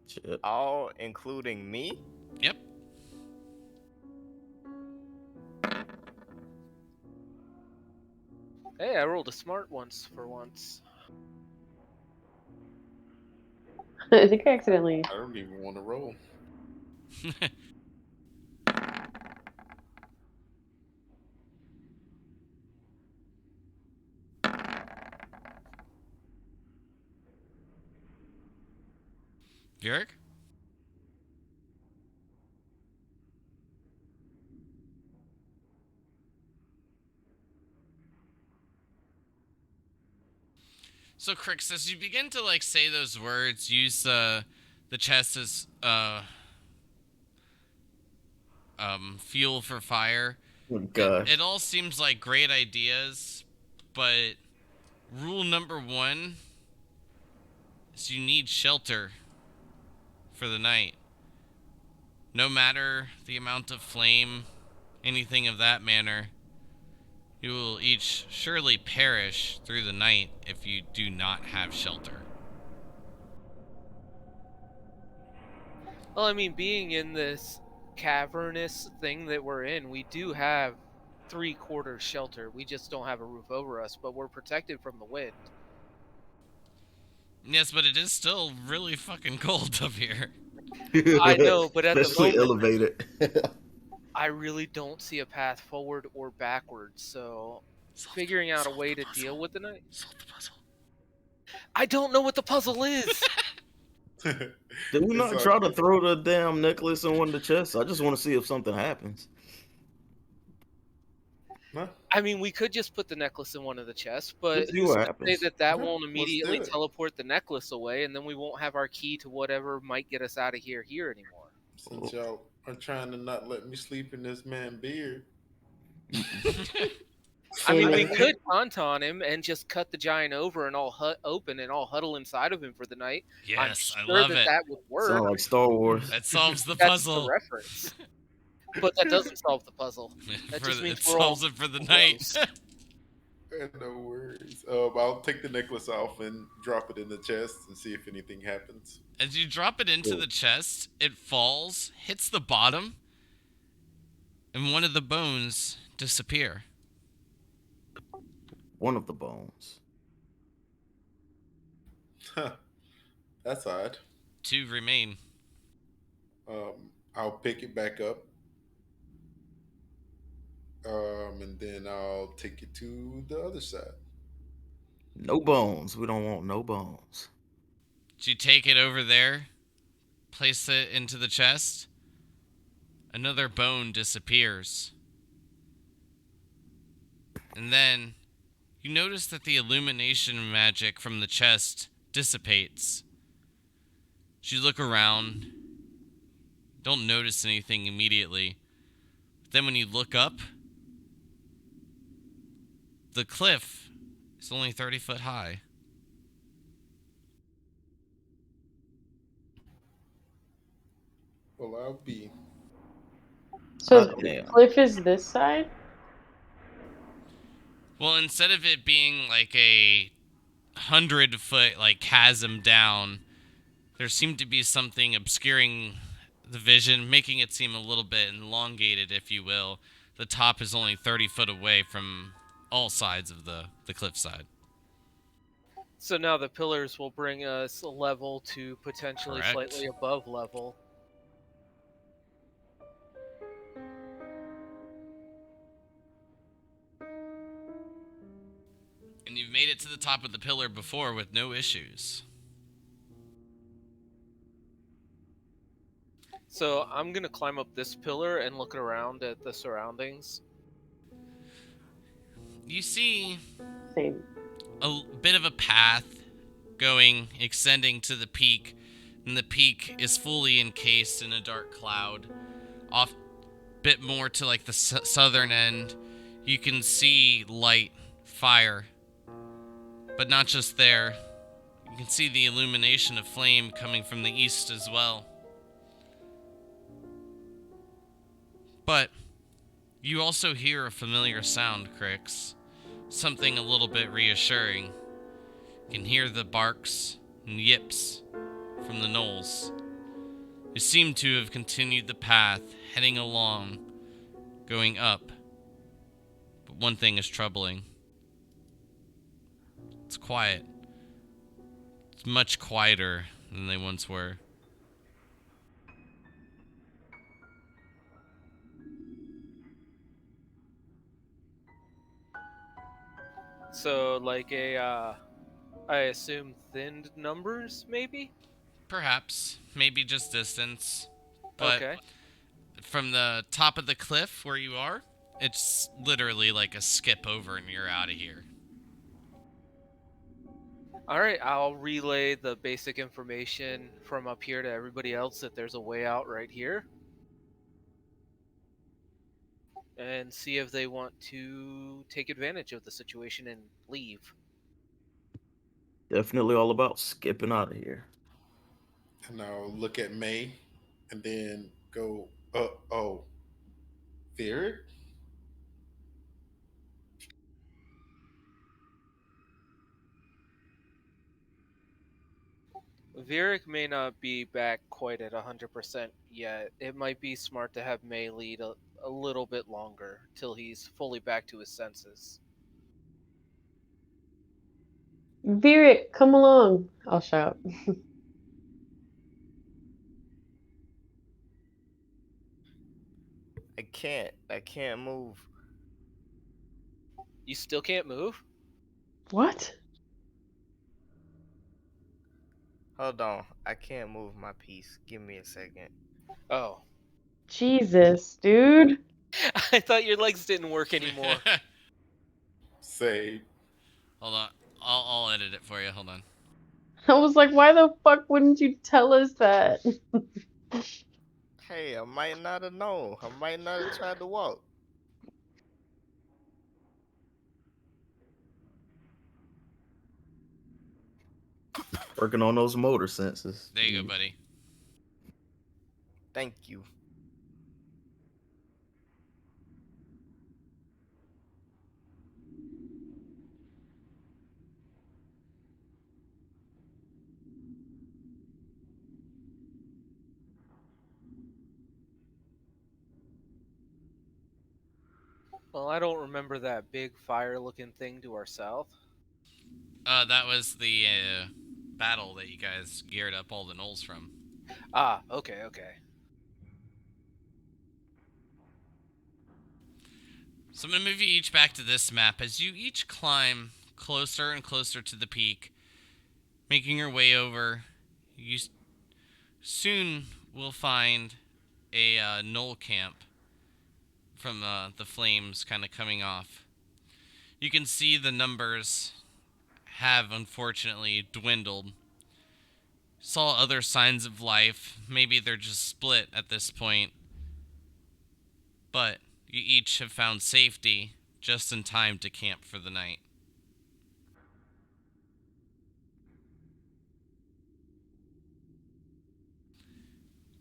Shit. All including me? Yep. Hey, I rolled a smart once for once. I think I accidentally. I don't even want to roll. Björk? So, Crix, as you begin to say those words, use the chest as fuel for fire. Oh, gosh. It all seems like great ideas, but rule number 1 is you need shelter for the night. No matter the amount of flame, anything of that manner, you will each surely perish through the night if you do not have shelter. Well, I mean, being in this cavernous thing that we're in, we do have 3/4 shelter. We just don't have a roof over us, but we're protected from the wind. Yes, but it is still really fucking cold up here. I know, but at the Especially moment, elevated. I really don't see a path forward or backwards, so Solve figuring out a solve way the to puzzle. deal with the night. Solve the puzzle. I don't know what the puzzle is! Did we not It's try to throw the damn necklace in one of the chests? I just want to see if something happens. Huh? I mean, we could just put the necklace in one of the chests, but Let's see who's what to say happens. that Yeah, won't let's immediately do it. teleport the necklace away, and then we won't have our key to whatever might get us out of here anymore. Since y'all are trying to not let me sleep in this man beard. I mean, we could tauntaun him and just cut the giant over and all open and all huddle inside of him for the night. I'm Yes, I sure love that it. that would work. Sound like Star Wars. That solves the That's puzzle. the reference. But that doesn't solve the puzzle. That just means It we're all solves it for the night. close. No worries. I'll take the necklace off and drop it in the chest and see if anything happens. As you drop it into Cool. the chest, it falls, hits the bottom, and one of the bones disappear. One of the bones. Huh. That's odd. 2 remain. I'll pick it back up. And then I'll take it to the other side. No bones. We don't want no bones. As you take it over there, place it into the chest, another bone disappears. And then you notice that the illumination magic from the chest dissipates. As you look around, don't notice anything immediately. But then when you look up, the cliff is only 30 foot high. Well, I'll be. So Hot the damn. cliff is this side? Well, instead of it being like a 100-foot chasm down, there seemed to be something obscuring the vision, making it seem a little bit elongated, if you will. The top is only 30 foot away from all sides of the cliffside. So now the pillars will bring us a level to potentially Correct. slightly above level. And you've made it to the top of the pillar before with no issues. So I'm gonna climb up this pillar and look around at the surroundings. You see Same. a bit of a path extending to the peak, and the peak is fully encased in a dark cloud. Off a bit more to the southern end, you can see light, fire. But not just there. You can see the illumination of flame coming from the east as well. But you also hear a familiar sound, Crix. Something a little bit reassuring. You can hear the barks and yips from the gnolls. They seem to have continued the path, heading along, going up. But one thing is troubling. It's quiet. It's much quieter than they once were. So, like I assume thinned numbers, maybe? Perhaps, maybe just distance. But Okay. from the top of the cliff where you are, it's literally like a skip over and you're out of here. Alright, I'll relay the basic information from up here to everybody else that there's a way out right here. And see if they want to take advantage of the situation and leave. Definitely all about skipping out of here. And I'll look at May and then go, oh, Ferret? Vieric may not be back quite at 100% yet. It might be smart to have May lead a little bit longer till he's fully back to his senses. Virit, come along! I'll shout. I can't move. You still can't move? What? Hold on. I can't move my piece. Give me a second. Oh. Jesus, dude. I thought your legs didn't work anymore. Say, Hold on. I'll edit it for you. Hold on. I was like, why the fuck wouldn't you tell us that? Hey, I might not have known. I might not have tried to walk. Working on those motor senses. There you go, buddy. Thank you. Well, I don't remember that big fire-looking thing to our south. That was the battle that you guys geared up all the gnolls from. Ah, okay. So I'm going to move you each back to this map as you each climb closer and closer to the peak, making your way over. You soon will find a gnoll camp from the flames kind of coming off. You can see the numbers have unfortunately dwindled. Saw other signs of life. Maybe they're just split at this point. But you each have found safety just in time to camp for the night.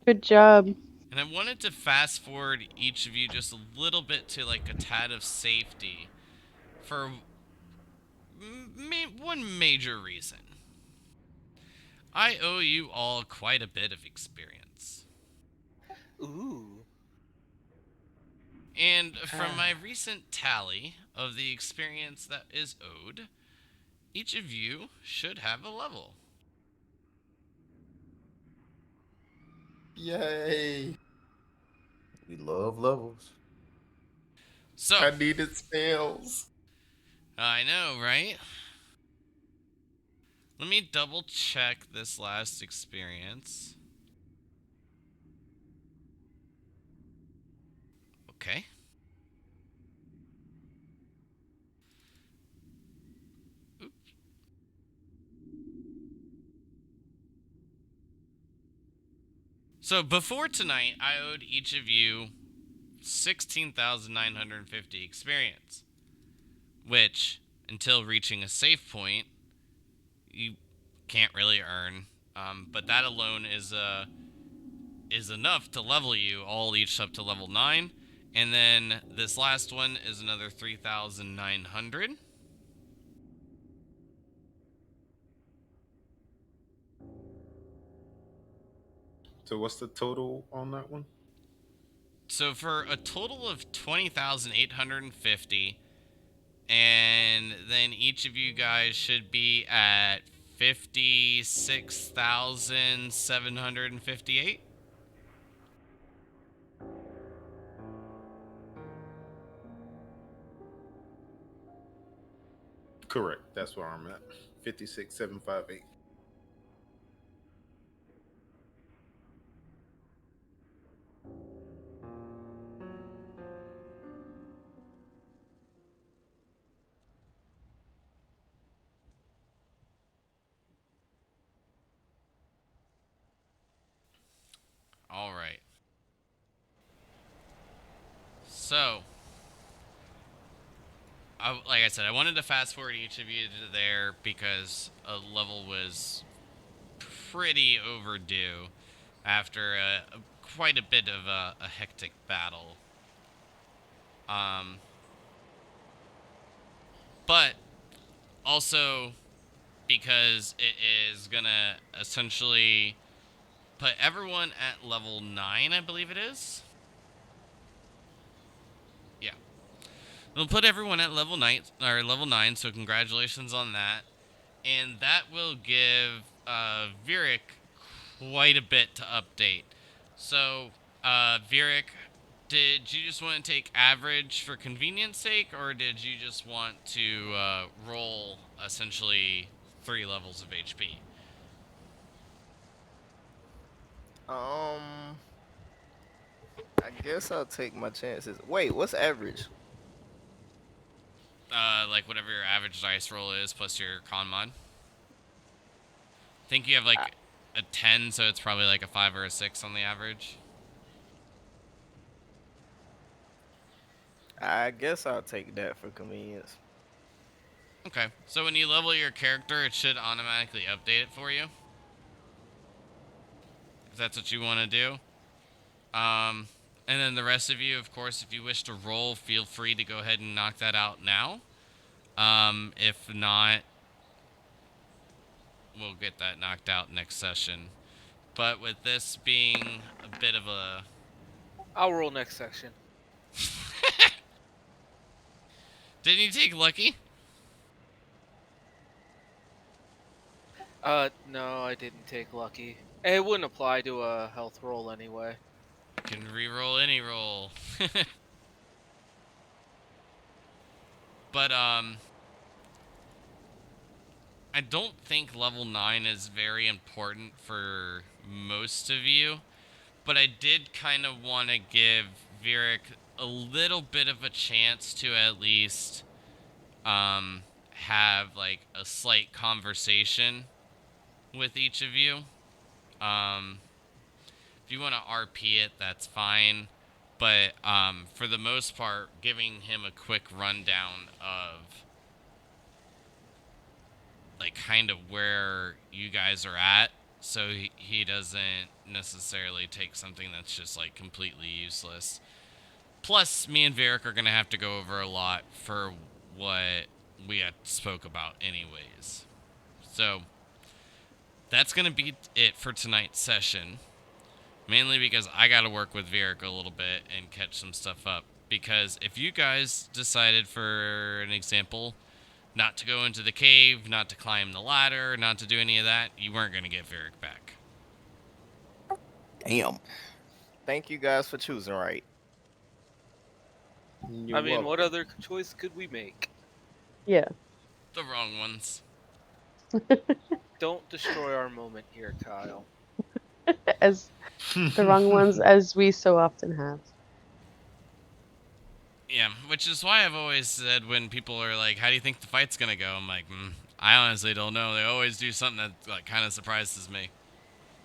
Good job. And I wanted to fast forward each of you just a little bit to like a tad of safety for one major reason. I owe you all quite a bit of experience. Ooh. And from my recent tally of the experience that is owed, each of you should have a level. yay. We love levels. So, I needed spells. I know, right? Let me double check this last experience. Okay. So before tonight, I owed each of you 16,950 experience, which, until reaching a safe point, you can't really earn. But that alone is enough to level you all each up to level 9. And then this last one is another 3,900. So what's the total on that one? So for a total of 20,850, and then each of you guys should be at 56,758. Correct. That's where I'm at. 56,758. All right. So, like I said, I wanted to fast forward each of you to there because a level was pretty overdue after quite a bit of a hectic battle. But also because it is gonna essentially put everyone at level 9, I believe it is. Yeah. It'll put everyone at level 9, so congratulations on that. And that will give Virik quite a bit to update. So, Virik, did you just want to take average for convenience sake, or did you just want to roll essentially 3 levels of HP? I guess I'll take my chances. Wait, what's average? Like whatever your average dice roll is plus your con mod. I think you have like a 10, so it's probably like a 5 or a 6 on the average. I guess I'll take that for convenience. Okay, so when you level your character, it should automatically update it for you. If that's what you want to do. And then the rest of you, of course, if you wish to roll, feel free to go ahead and knock that out now. If not, we'll get that knocked out next session. But with this being a bit of a... I'll roll next section. Didn't you take Lucky? No, I didn't take lucky. It wouldn't apply to a health roll anyway. You can re-roll any roll. But, I don't think level 9 is very important for most of you. But I did kind of want to give Virik a little bit of a chance to at least have like a slight conversation with each of you. If you want to RP it, that's fine. But for the most part, giving him a quick rundown of like kind of where you guys are at, so he doesn't necessarily take something that's just like completely useless. Plus, me and Virik are gonna have to go over a lot for what we had spoke about anyways. So that's gonna be it for tonight's session. Mainly because I gotta work with Virik a little bit and catch some stuff up. Because if you guys decided, for an example, not to go into the cave, not to climb the ladder, not to do any of that, you weren't gonna get Virik back. Damn. Thank you guys for choosing right. You're I mean, welcome. what other choice could we make? Yeah. The wrong ones. Don't destroy our moment here, Kyle. As the wrong ones, as we so often have. Yeah, which is why I've always said when people are like, how do you think the fight's gonna go? I'm like, I honestly don't know. They always do something that like kind of surprises me.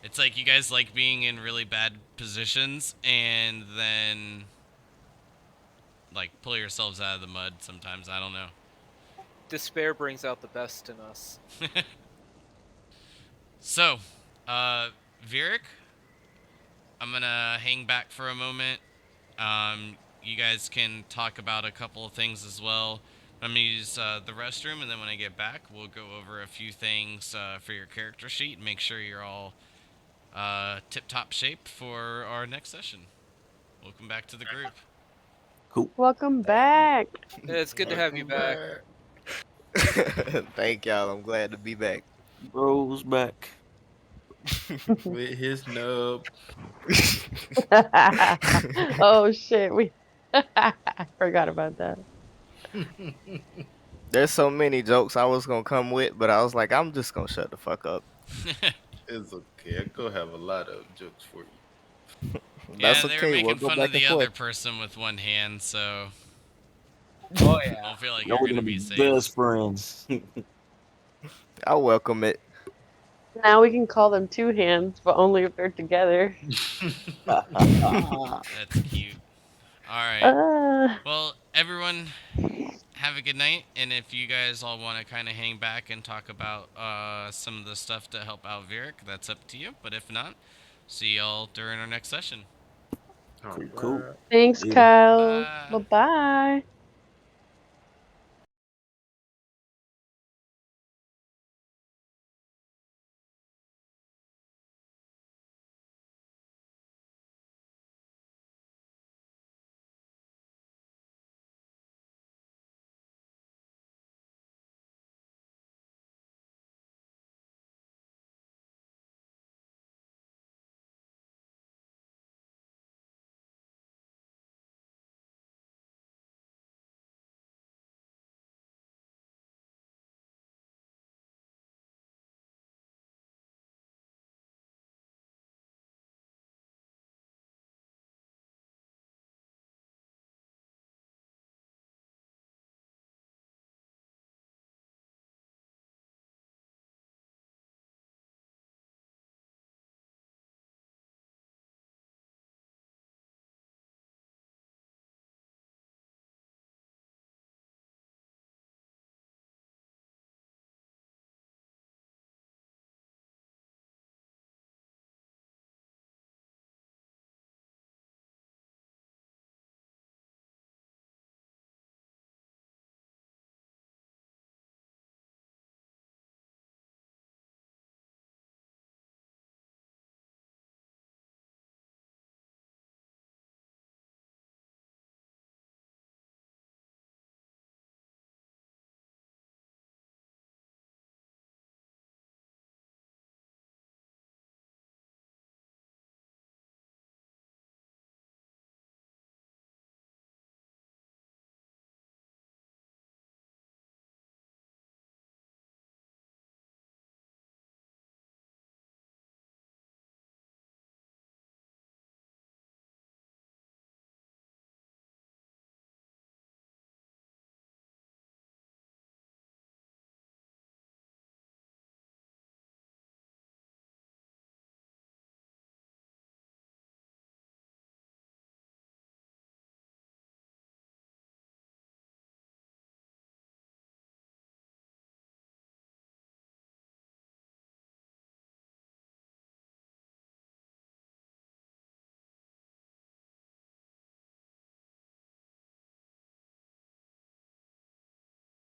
It's like you guys like being in really bad positions and then like pull yourselves out of the mud sometimes. I don't know. Despair brings out the best in us. So, Vieric, I'm gonna hang back for a moment. You guys can talk about a couple of things as well. I'm gonna use the restroom, and then when I get back, we'll go over a few things for your character sheet and make sure you're all tip-top shape for our next session. Welcome back to the group. Cool. Welcome back. Yeah, it's good to have you back. Thank y'all. I'm glad to be back. Bro's back. With his nub. Oh shit, we forgot about that. There's so many jokes I was gonna come with, but I was like, I'm just gonna shut the fuck up. It's okay. I go have a lot of jokes for you. That's Yeah, they were okay. We'll making go fun back of and the other forth. person with one hand, so Oh I yeah. don't feel like Y'all you're are gonna gonna be be safe. best friends. I welcome it. Now we can call them two hands, but only if they're together. That's cute. All right. Uh, Well, everyone, have a good night. And if you guys all want to kind of hang back and talk about some of the stuff to help out Vieric, that's up to you. But if not, see y'all during our next session. Cool. Alright. thanks, Yeah. Kyle. Bye. Bye bye.